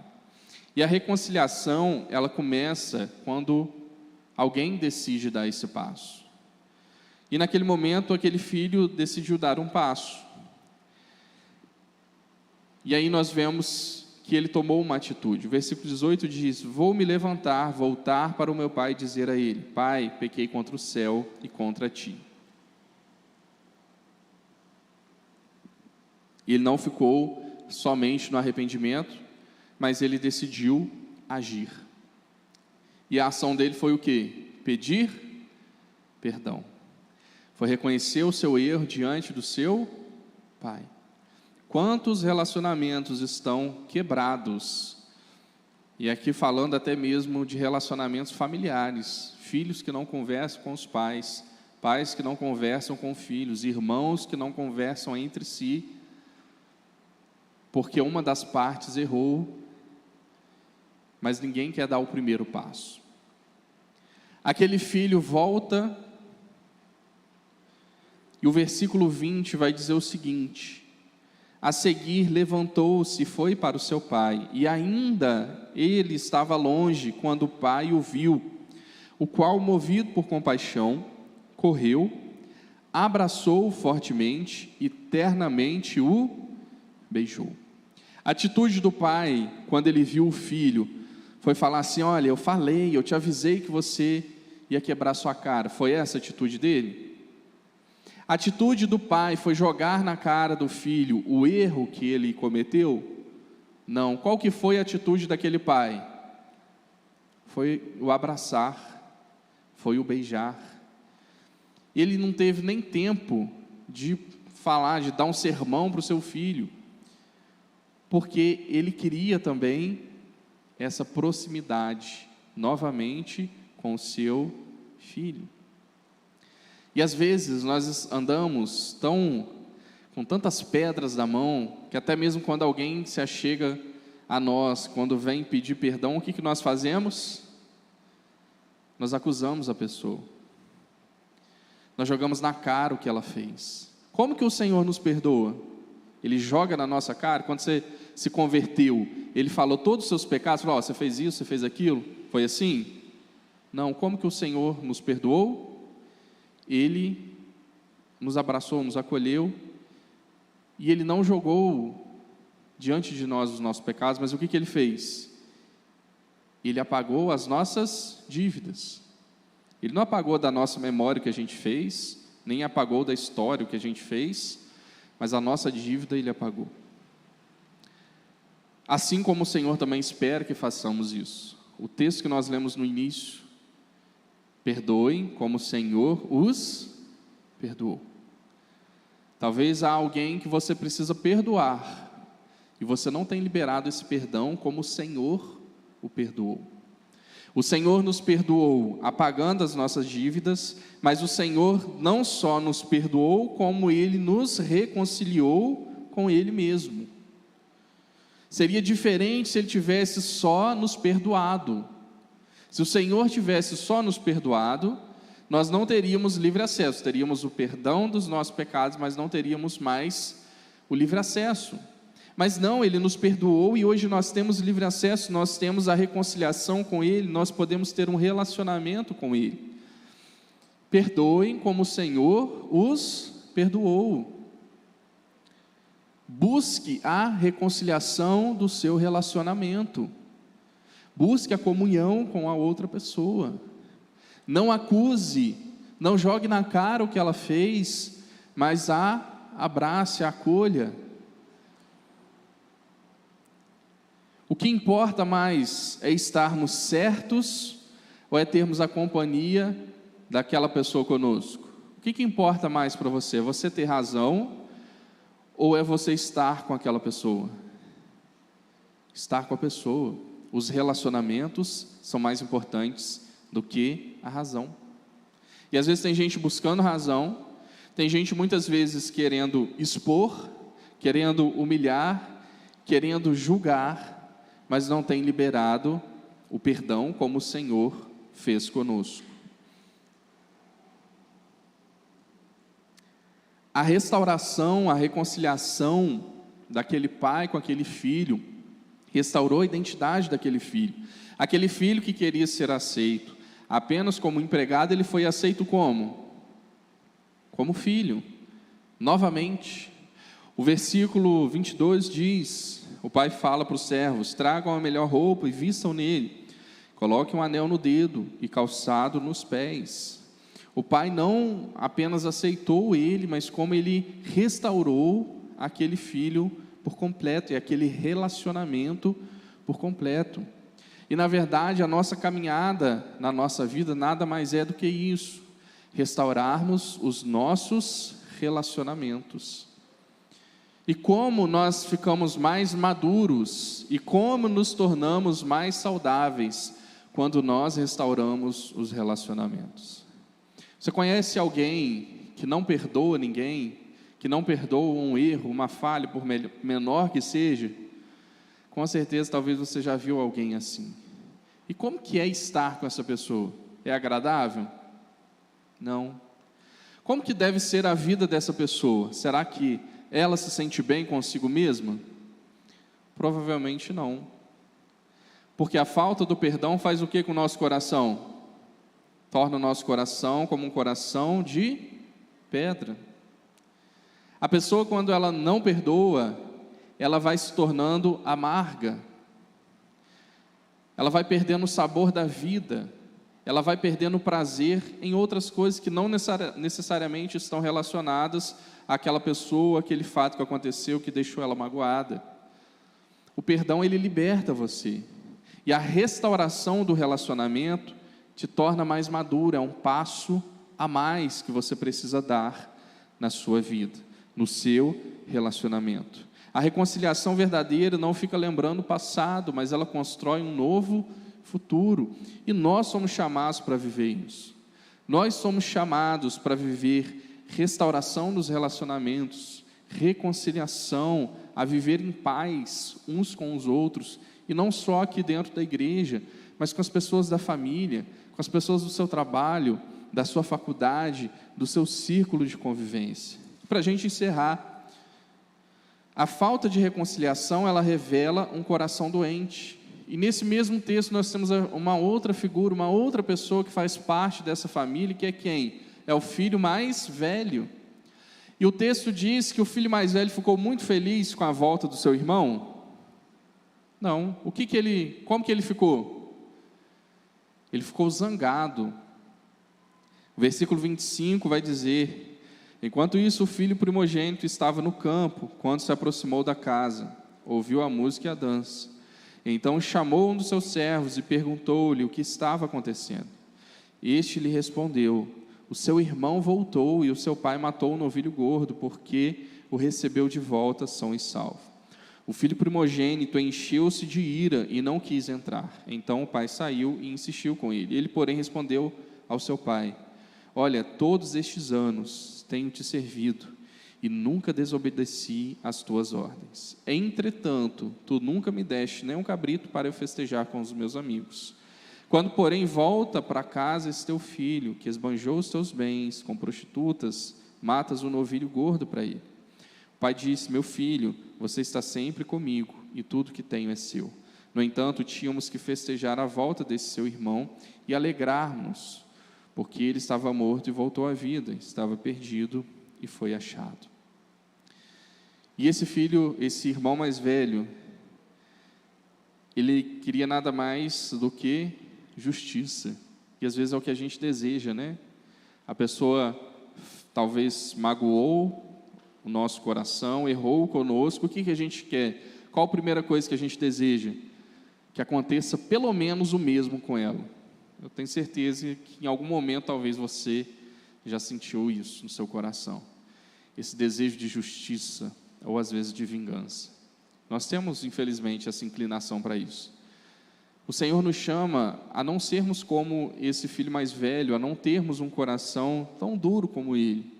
E a reconciliação, ela começa quando alguém decide dar esse passo. E naquele momento, aquele filho decidiu dar um passo. E aí nós vemos que ele tomou uma atitude. O versículo 18 diz: vou me levantar, voltar para o meu pai e dizer a ele: pai, pequei contra o céu e contra ti. Ele não ficou somente no arrependimento, mas ele decidiu agir. E a ação dele foi o quê? Pedir perdão. Foi reconhecer o seu erro diante do seu pai. Quantos relacionamentos estão quebrados? E aqui falando até mesmo de relacionamentos familiares, filhos que não conversam com os pais, pais que não conversam com filhos, irmãos que não conversam entre si, porque uma das partes errou, mas ninguém quer dar o primeiro passo. Aquele filho volta, e o versículo 20 vai dizer o seguinte: a seguir levantou-se e foi para o seu pai, e ainda ele estava longe quando o pai o viu, o qual, movido por compaixão, correu, abraçou-o fortemente e ternamente o beijou. A atitude do pai, quando ele viu o filho, foi falar assim: olha, eu te avisei que você ia quebrar sua cara. Foi essa a atitude dele? A atitude do pai foi jogar na cara do filho o erro que ele cometeu? Não. Qual que foi a atitude daquele pai? Foi o abraçar, foi o beijar. Ele não teve nem tempo de falar, de dar um sermão para o seu filho, porque ele queria também essa proximidade, novamente, com o seu filho. E às vezes nós andamos com tantas pedras na mão, que até mesmo quando alguém se achega a nós, quando vem pedir perdão, o que nós fazemos? Nós acusamos a pessoa. Nós jogamos na cara o que ela fez. Como que o Senhor nos perdoa? Ele joga na nossa cara. Quando você se converteu, Ele falou todos os seus pecados, falou: você fez isso, você fez aquilo, foi assim? Não. Como que o Senhor nos perdoou? Ele nos abraçou, nos acolheu, e Ele não jogou diante de nós os nossos pecados, mas o que Ele fez? Ele apagou as nossas dívidas. Ele não apagou da nossa memória o que a gente fez, nem apagou da história o que a gente fez, mas a nossa dívida Ele apagou. Assim como o Senhor também espera que façamos isso. O texto que nós lemos no início: perdoem como o Senhor os perdoou. Talvez há alguém que você precisa perdoar, e você não tem liberado esse perdão como o Senhor o perdoou. O Senhor nos perdoou apagando as nossas dívidas, mas o Senhor não só nos perdoou, como Ele nos reconciliou com Ele mesmo. Seria diferente se Ele tivesse só nos perdoado. Se o Senhor tivesse só nos perdoado, nós não teríamos livre acesso, teríamos o perdão dos nossos pecados, mas não teríamos mais o livre acesso. Mas não, Ele nos perdoou e hoje nós temos livre acesso, nós temos a reconciliação com Ele, nós podemos ter um relacionamento com Ele. Perdoem como o Senhor os perdoou. Busque a reconciliação do seu relacionamento. Busque a comunhão com a outra pessoa. Não acuse, não jogue na cara o que ela fez, mas abrace, acolha. O que importa mais é estarmos certos ou é termos a companhia daquela pessoa conosco? O que importa mais para você? É você ter razão ou é você estar com aquela pessoa? Estar com a pessoa. Os relacionamentos são mais importantes do que a razão. E às vezes tem gente buscando razão, tem gente muitas vezes querendo expor, querendo humilhar, querendo julgar, mas não tem liberado o perdão como o Senhor fez conosco. A restauração, a reconciliação daquele pai com aquele filho, restaurou a identidade daquele filho. Aquele filho que queria ser aceito apenas como empregado, ele foi aceito como? Como filho. Novamente, o versículo 22 diz, o pai fala para os servos: tragam a melhor roupa e vistam nele, coloquem um anel no dedo e calçado nos pés. O pai não apenas aceitou ele, mas como ele restaurou aquele filho por completo, e aquele relacionamento por completo. E na verdade a nossa caminhada na nossa vida nada mais é do que isso, restaurarmos os nossos relacionamentos. E como nós ficamos mais maduros e como nos tornamos mais saudáveis quando nós restauramos os relacionamentos. Você conhece alguém que não perdoa ninguém, que não perdoa um erro, uma falha, por menor que seja? Com certeza, talvez você já viu alguém assim. E como que é estar com essa pessoa? É agradável? Não. Como que deve ser a vida dessa pessoa? Será que ela se sente bem consigo mesma? Provavelmente não. Porque a falta do perdão faz o que com o nosso coração? Torna o nosso coração como um coração de pedra. A pessoa, quando ela não perdoa, ela vai se tornando amarga. Ela vai perdendo o sabor da vida. Ela vai perdendo o prazer em outras coisas que não necessariamente estão relacionadas àquela pessoa, aquele fato que aconteceu, que deixou ela magoada. O perdão, ele liberta você. E a restauração do relacionamento te torna mais maduro, é um passo a mais que você precisa dar na sua vida, no seu relacionamento. A reconciliação verdadeira não fica lembrando o passado, mas ela constrói um novo futuro. E nós somos chamados para viver isso. Nós somos chamados para viver restauração dos relacionamentos, reconciliação, a viver em paz uns com os outros, e não só aqui dentro da igreja, mas com as pessoas da família, com as pessoas do seu trabalho, da sua faculdade, do seu círculo de convivência. Para a gente encerrar, a falta de reconciliação, ela revela um coração doente. E nesse mesmo texto nós temos uma outra figura, uma outra pessoa que faz parte dessa família, que é quem? É o filho mais velho. E o texto diz que o filho mais velho ficou muito feliz com a volta do seu irmão? Não. Como que ele ficou? Ele ficou zangado. O versículo 25 vai dizer: enquanto isso, o filho primogênito estava no campo, quando se aproximou da casa, ouviu a música e a dança. Então chamou um dos seus servos e perguntou-lhe o que estava acontecendo. Este lhe respondeu: o seu irmão voltou e o seu pai matou o novilho gordo, porque o recebeu de volta são e salvo. O filho primogênito encheu-se de ira e não quis entrar. Então o pai saiu e insistiu com ele. Ele, porém, respondeu ao seu pai: olha, todos estes anos tenho te servido e nunca desobedeci às tuas ordens. Entretanto, tu nunca me deste nem um cabrito para eu festejar com os meus amigos. Quando, porém, volta para casa esse teu filho, que esbanjou os teus bens com prostitutas, matas um novilho gordo para ele. O pai disse: meu filho, você está sempre comigo e tudo que tenho é seu. No entanto, tínhamos que festejar a volta desse seu irmão e alegrar-nos, porque ele estava morto e voltou à vida, estava perdido e foi achado. E esse filho, esse irmão mais velho, ele queria nada mais do que justiça. E às vezes é o que a gente deseja, né? A pessoa talvez magoou o nosso coração, errou conosco. O que a gente quer? Qual a primeira coisa que a gente deseja? Que aconteça pelo menos o mesmo com ela. Eu tenho certeza que em algum momento talvez você já sentiu isso no seu coração. Esse desejo de justiça, ou às vezes de vingança. Nós temos, infelizmente, essa inclinação para isso. O Senhor nos chama a não sermos como esse filho mais velho, a não termos um coração tão duro como ele.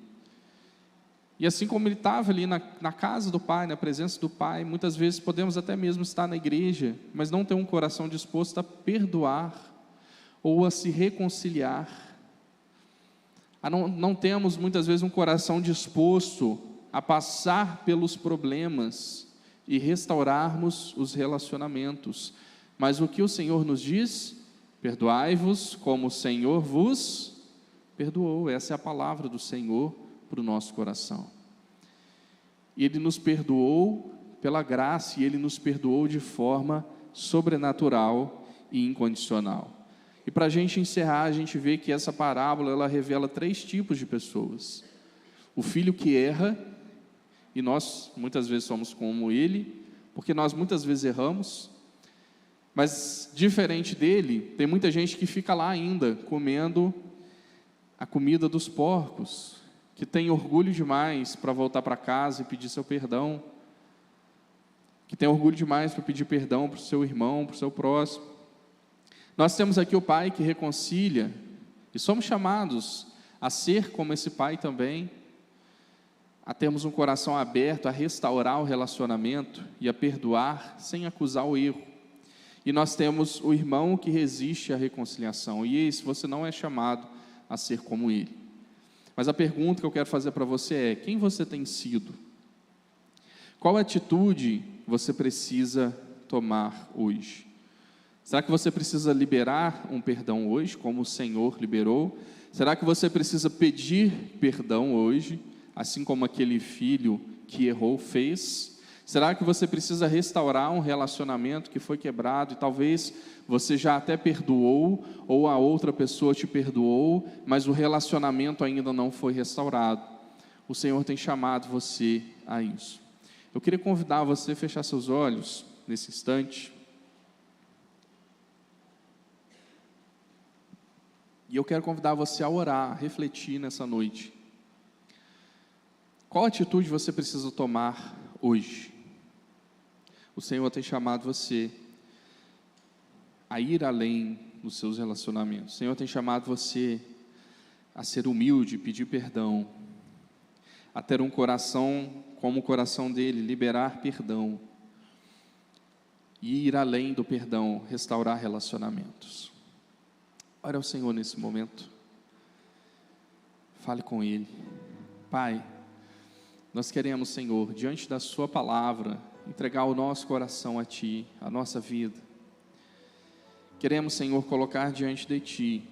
E assim como ele estava ali na casa do Pai, na presença do Pai, muitas vezes podemos até mesmo estar na igreja, mas não ter um coração disposto a perdoar ou a se reconciliar. Não temos muitas vezes um coração disposto a passar pelos problemas e restaurarmos os relacionamentos. Mas o que o Senhor nos diz? Perdoai-vos como o Senhor vos perdoou. Essa é a palavra do Senhor para o nosso coração. Ele nos perdoou pela graça e Ele nos perdoou de forma sobrenatural e incondicional. E para a gente encerrar, a gente vê que essa parábola, ela revela 3 tipos de pessoas. O filho que erra, e nós muitas vezes somos como ele, porque nós muitas vezes erramos, mas diferente dele, tem muita gente que fica lá ainda, comendo a comida dos porcos, que tem orgulho demais para voltar para casa e pedir seu perdão, que tem orgulho demais para pedir perdão para o seu irmão, para o seu próximo. Nós temos aqui o Pai que reconcilia, e somos chamados a ser como esse Pai também, a termos um coração aberto, a restaurar o relacionamento e a perdoar sem acusar o erro. E nós temos o irmão que resiste à reconciliação, e esse você não é chamado a ser como ele. Mas a pergunta que eu quero fazer para você é: quem você tem sido? Qual atitude você precisa tomar hoje? Será que você precisa liberar um perdão hoje, como o Senhor liberou? Será que você precisa pedir perdão hoje, assim como aquele filho que errou fez? Será que você precisa restaurar um relacionamento que foi quebrado e talvez você já até perdoou, ou a outra pessoa te perdoou, mas o relacionamento ainda não foi restaurado? O Senhor tem chamado você a isso. Eu queria convidar você a fechar seus olhos nesse instante. E eu quero convidar você a orar, a refletir nessa noite. Qual atitude você precisa tomar hoje? O Senhor tem chamado você a ir além dos seus relacionamentos. O Senhor tem chamado você a ser humilde, pedir perdão, a ter um coração como o coração dele, liberar perdão, e ir além do perdão, restaurar relacionamentos. Ore ao Senhor nesse momento, fale com Ele. Pai, nós queremos, Senhor, diante da Sua palavra, entregar o nosso coração a Ti, a nossa vida. Queremos, Senhor, colocar diante de Ti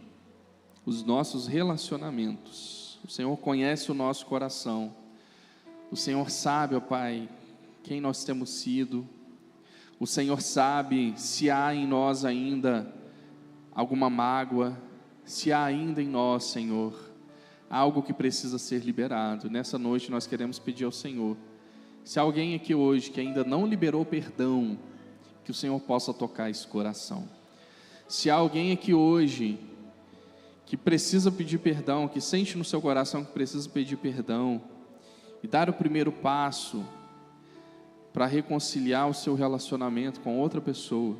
os nossos relacionamentos. O Senhor conhece o nosso coração. O Senhor sabe, ó Pai, quem nós temos sido. O Senhor sabe se há em nós ainda alguma mágoa, se há ainda em nós, Senhor, algo que precisa ser liberado. Nessa noite nós queremos pedir ao Senhor, se há alguém aqui hoje que ainda não liberou perdão, que o Senhor possa tocar esse coração. Se há alguém aqui hoje que precisa pedir perdão, que sente no seu coração que precisa pedir perdão, e dar o primeiro passo para reconciliar o seu relacionamento com outra pessoa,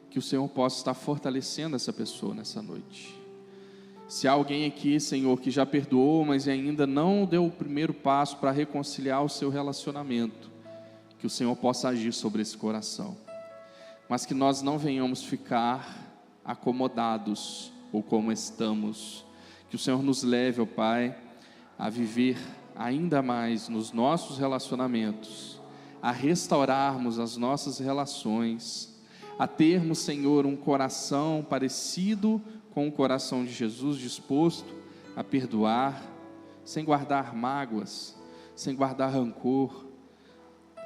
que o Senhor possa estar fortalecendo essa pessoa nessa noite. Se há alguém aqui, Senhor, que já perdoou, mas ainda não deu o primeiro passo para reconciliar o seu relacionamento, que o Senhor possa agir sobre esse coração, mas que nós não venhamos ficar acomodados ou como estamos, que o Senhor nos leve, ó Pai, a viver ainda mais nos nossos relacionamentos, a restaurarmos as nossas relações, a termos, Senhor, um coração parecido com o coração de Jesus, disposto a perdoar sem guardar mágoas, sem guardar rancor,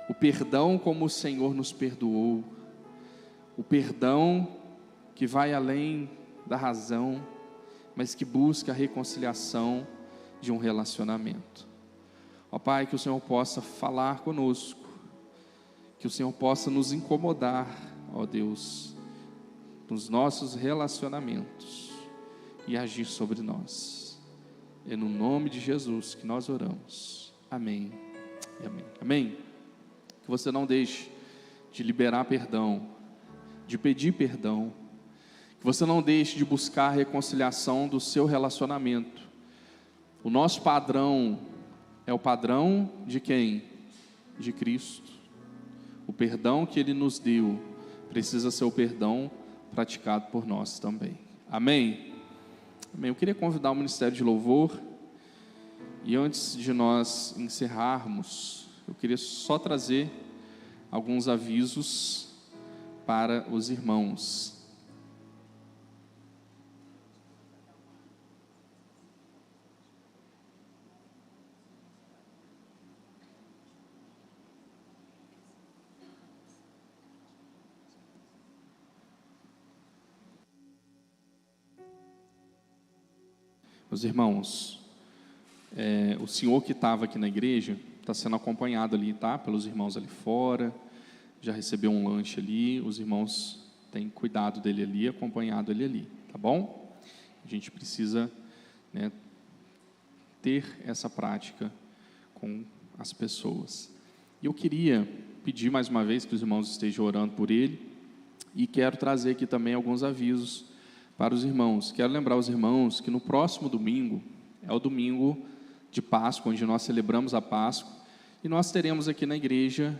o perdão como o Senhor nos perdoou, o perdão que vai além da razão, mas que busca a reconciliação de um relacionamento. Ó Pai, que o Senhor possa falar conosco, que o Senhor possa nos incomodar, ó Deus, nos nossos relacionamentos e agir sobre nós. É no nome de Jesus que nós oramos. Amém e amém. Amém. Que você não deixe de liberar perdão, de pedir perdão, que você não deixe de buscar a reconciliação do seu relacionamento. O nosso padrão é o padrão de quem? De Cristo. O perdão que Ele nos deu precisa ser o perdão praticado por nós também. Amém? Amém. Eu queria convidar o Ministério de Louvor, e antes de nós encerrarmos, eu queria só trazer alguns avisos para os irmãos. Meus irmãos, o senhor que estava aqui na igreja está sendo acompanhado ali, tá? Pelos irmãos ali fora, já recebeu um lanche ali, os irmãos têm cuidado dele ali, acompanhado ele ali, tá bom? A gente precisa, né, ter essa prática com as pessoas. E eu queria pedir mais uma vez que os irmãos estejam orando por ele, e quero trazer aqui também alguns avisos para os irmãos. Quero lembrar os irmãos que no próximo domingo é o domingo de Páscoa, onde nós celebramos a Páscoa, e nós teremos aqui na igreja,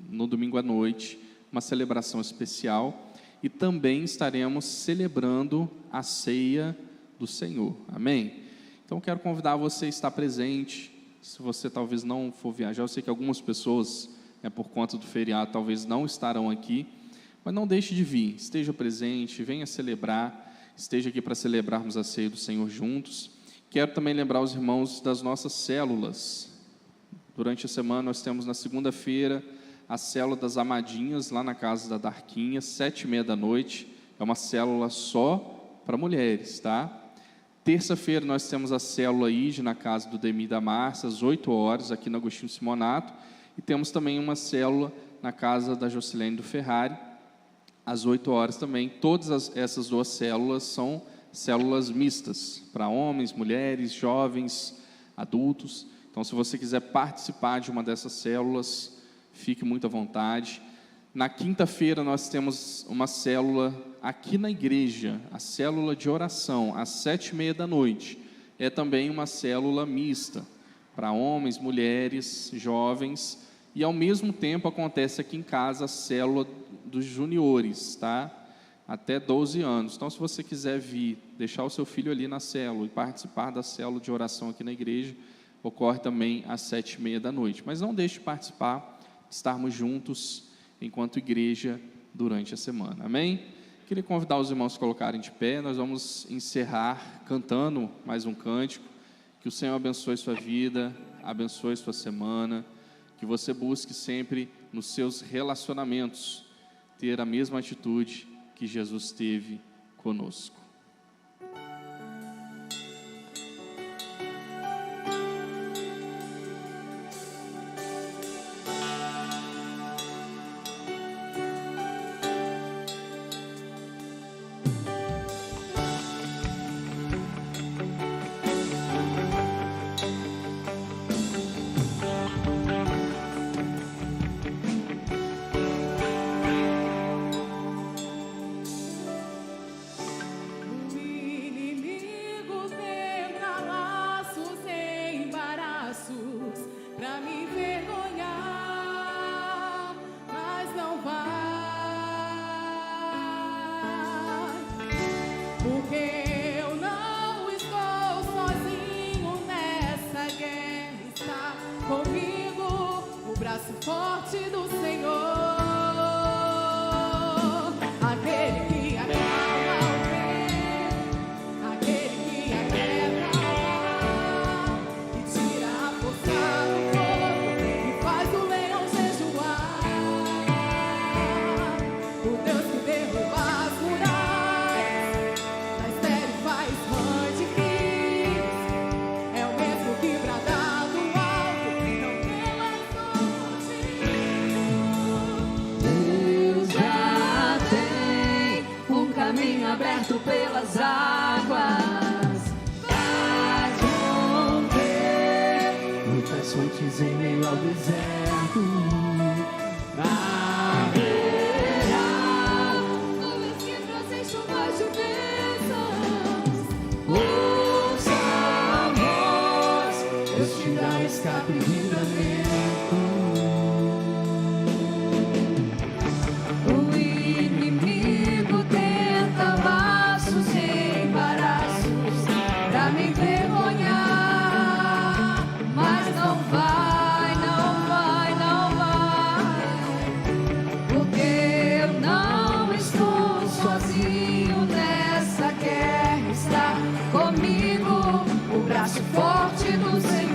no domingo à noite, uma celebração especial, e também estaremos celebrando a ceia do Senhor. Amém? Então quero convidar você a estar presente. Se você talvez não for viajar, eu sei que algumas pessoas, por conta do feriado, talvez não estarão aqui, mas não deixe de vir, esteja presente, venha celebrar, esteja aqui para celebrarmos a ceia do Senhor juntos. Quero também lembrar os irmãos das nossas células. Durante a semana nós temos na segunda-feira a célula das amadinhas, lá na casa da Darquinha, 7h30 da noite, é uma célula só para mulheres, tá? Terça-feira nós temos a célula IG na casa do Demi da Márcia, às 8 horas, aqui no Agostinho Simonato, e temos também uma célula na casa da Jocilene do Ferrari, às 8 horas também. Todas essas duas células são células mistas, para homens, mulheres, jovens, adultos. Então, se você quiser participar de uma dessas células, fique muito à vontade. Na quinta-feira, nós temos uma célula aqui na igreja, a célula de oração, às 7h30 da noite. É também uma célula mista, para homens, mulheres, jovens, e ao mesmo tempo acontece aqui em casa a célula dos juniores, tá? Até 12 anos. Então, se você quiser vir, deixar o seu filho ali na célula e participar da célula de oração aqui na igreja, ocorre também às 7h30 da noite. Mas não deixe de participar, estarmos juntos enquanto igreja durante a semana. Amém? Queria convidar os irmãos a colocarem de pé. Nós vamos encerrar cantando mais um cântico. Que o Senhor abençoe sua vida, abençoe sua semana, que você busque sempre nos seus relacionamentos ter a mesma atitude que Jesus teve conosco. Forte do Senhor, aquele que acalma o vento, aquele que aquieta a fontes em meio ao deserto. Haverá nuvens que trazem chuvas de bênçãos. ouça a voz, Deus te dá escape e livramento. O inimigo tenta laços e embaraços pra me envergonhar, mas não vai, não vai, não vai, porque eu não estou sozinho nessa guerra, está comigo o braço forte do Senhor.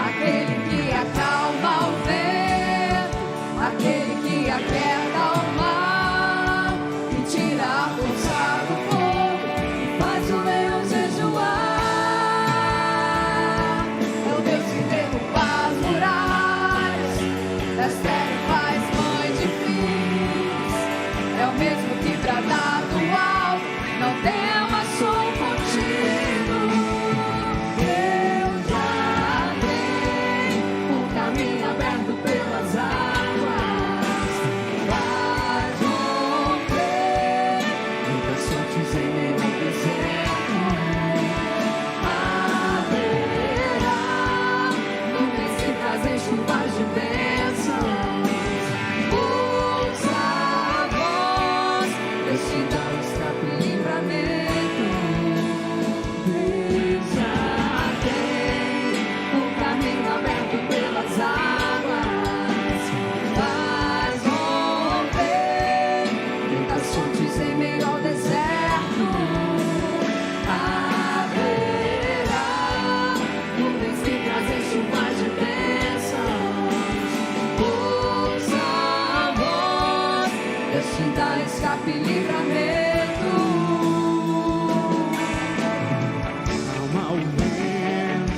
Aquele que acalma o vento, aquele que aquieta o mar, e tira a força do fogo, e faz o leão jejuar. É o Deus que derruba as muralhas, das terras faz mãe de filhos. É o mesmo que brada do alto, não temas, sou contigo. Eu já tenho um caminho aberto pelas águas, vais romper Muitas fontes em meio ao deserto. haverá nuvens que trazem chuvas de bênçãos. Usa a voz, Deus te dá o escape e livramento. Já tem um caminho aberto pelas águas, vais romper muitas fontes em meio ao deserto. Haverá nuvens que trazem chuvas de bênçãos. Usa a voz, Deus te dá escape e livramento. Calma o vento,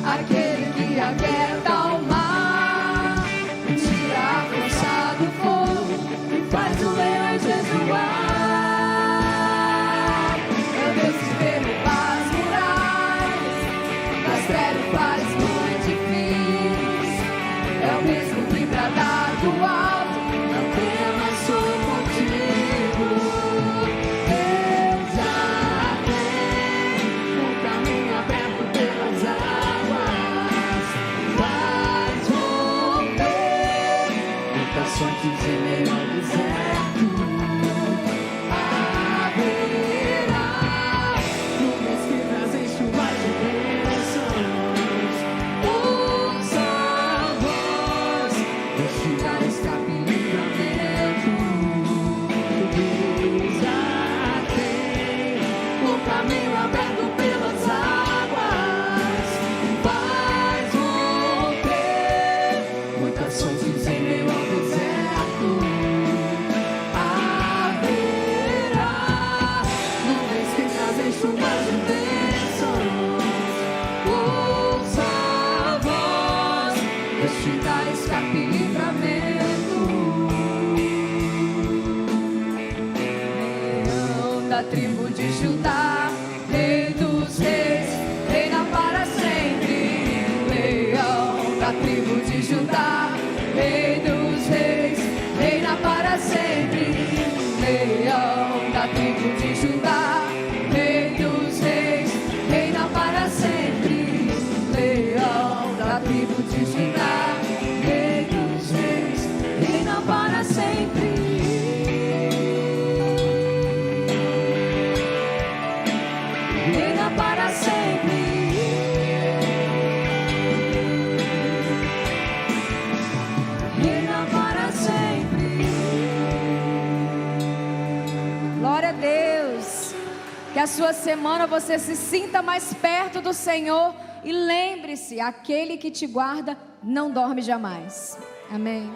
Aquele que aquieta o mar, tira a força do fogo e faz o leão jejuar. É o Deus que derruba as muralhas, das trevas faz mãe de filhos. É o mesmo que brada do alto, não temas, sou contigo. Eu já tenho um caminho aberto pelas águas, vais romper muitas fontes em meio ao deserto. haverá nuvens que trazem chuvas de bênçãos. Usa a voz, Deus te dá escape e livramento. já tem um caminho aberto pelas águas, vais romper Muitas fontes em meio ao deserto. haverá nuvens que trazem chuvas de bênçãos. Usa a voz, Deus te dá escape e livramento. Leão da tribo de Judá, Rei dos reis, reina para sempre. Leão da tribo de Judá, Rei dos reis, reina para sempre. Leão da tribo de Judá, Rei dos reis, reina para sempre. Leão da tribo de Judá, Rei dos reis, reina para sempre. Reina para sempre. Reina para sempre. Glória a Deus. Que a sua semana você se sinta mais perto do Senhor. E lembre-se, aquele que te guarda não dorme jamais. Amém.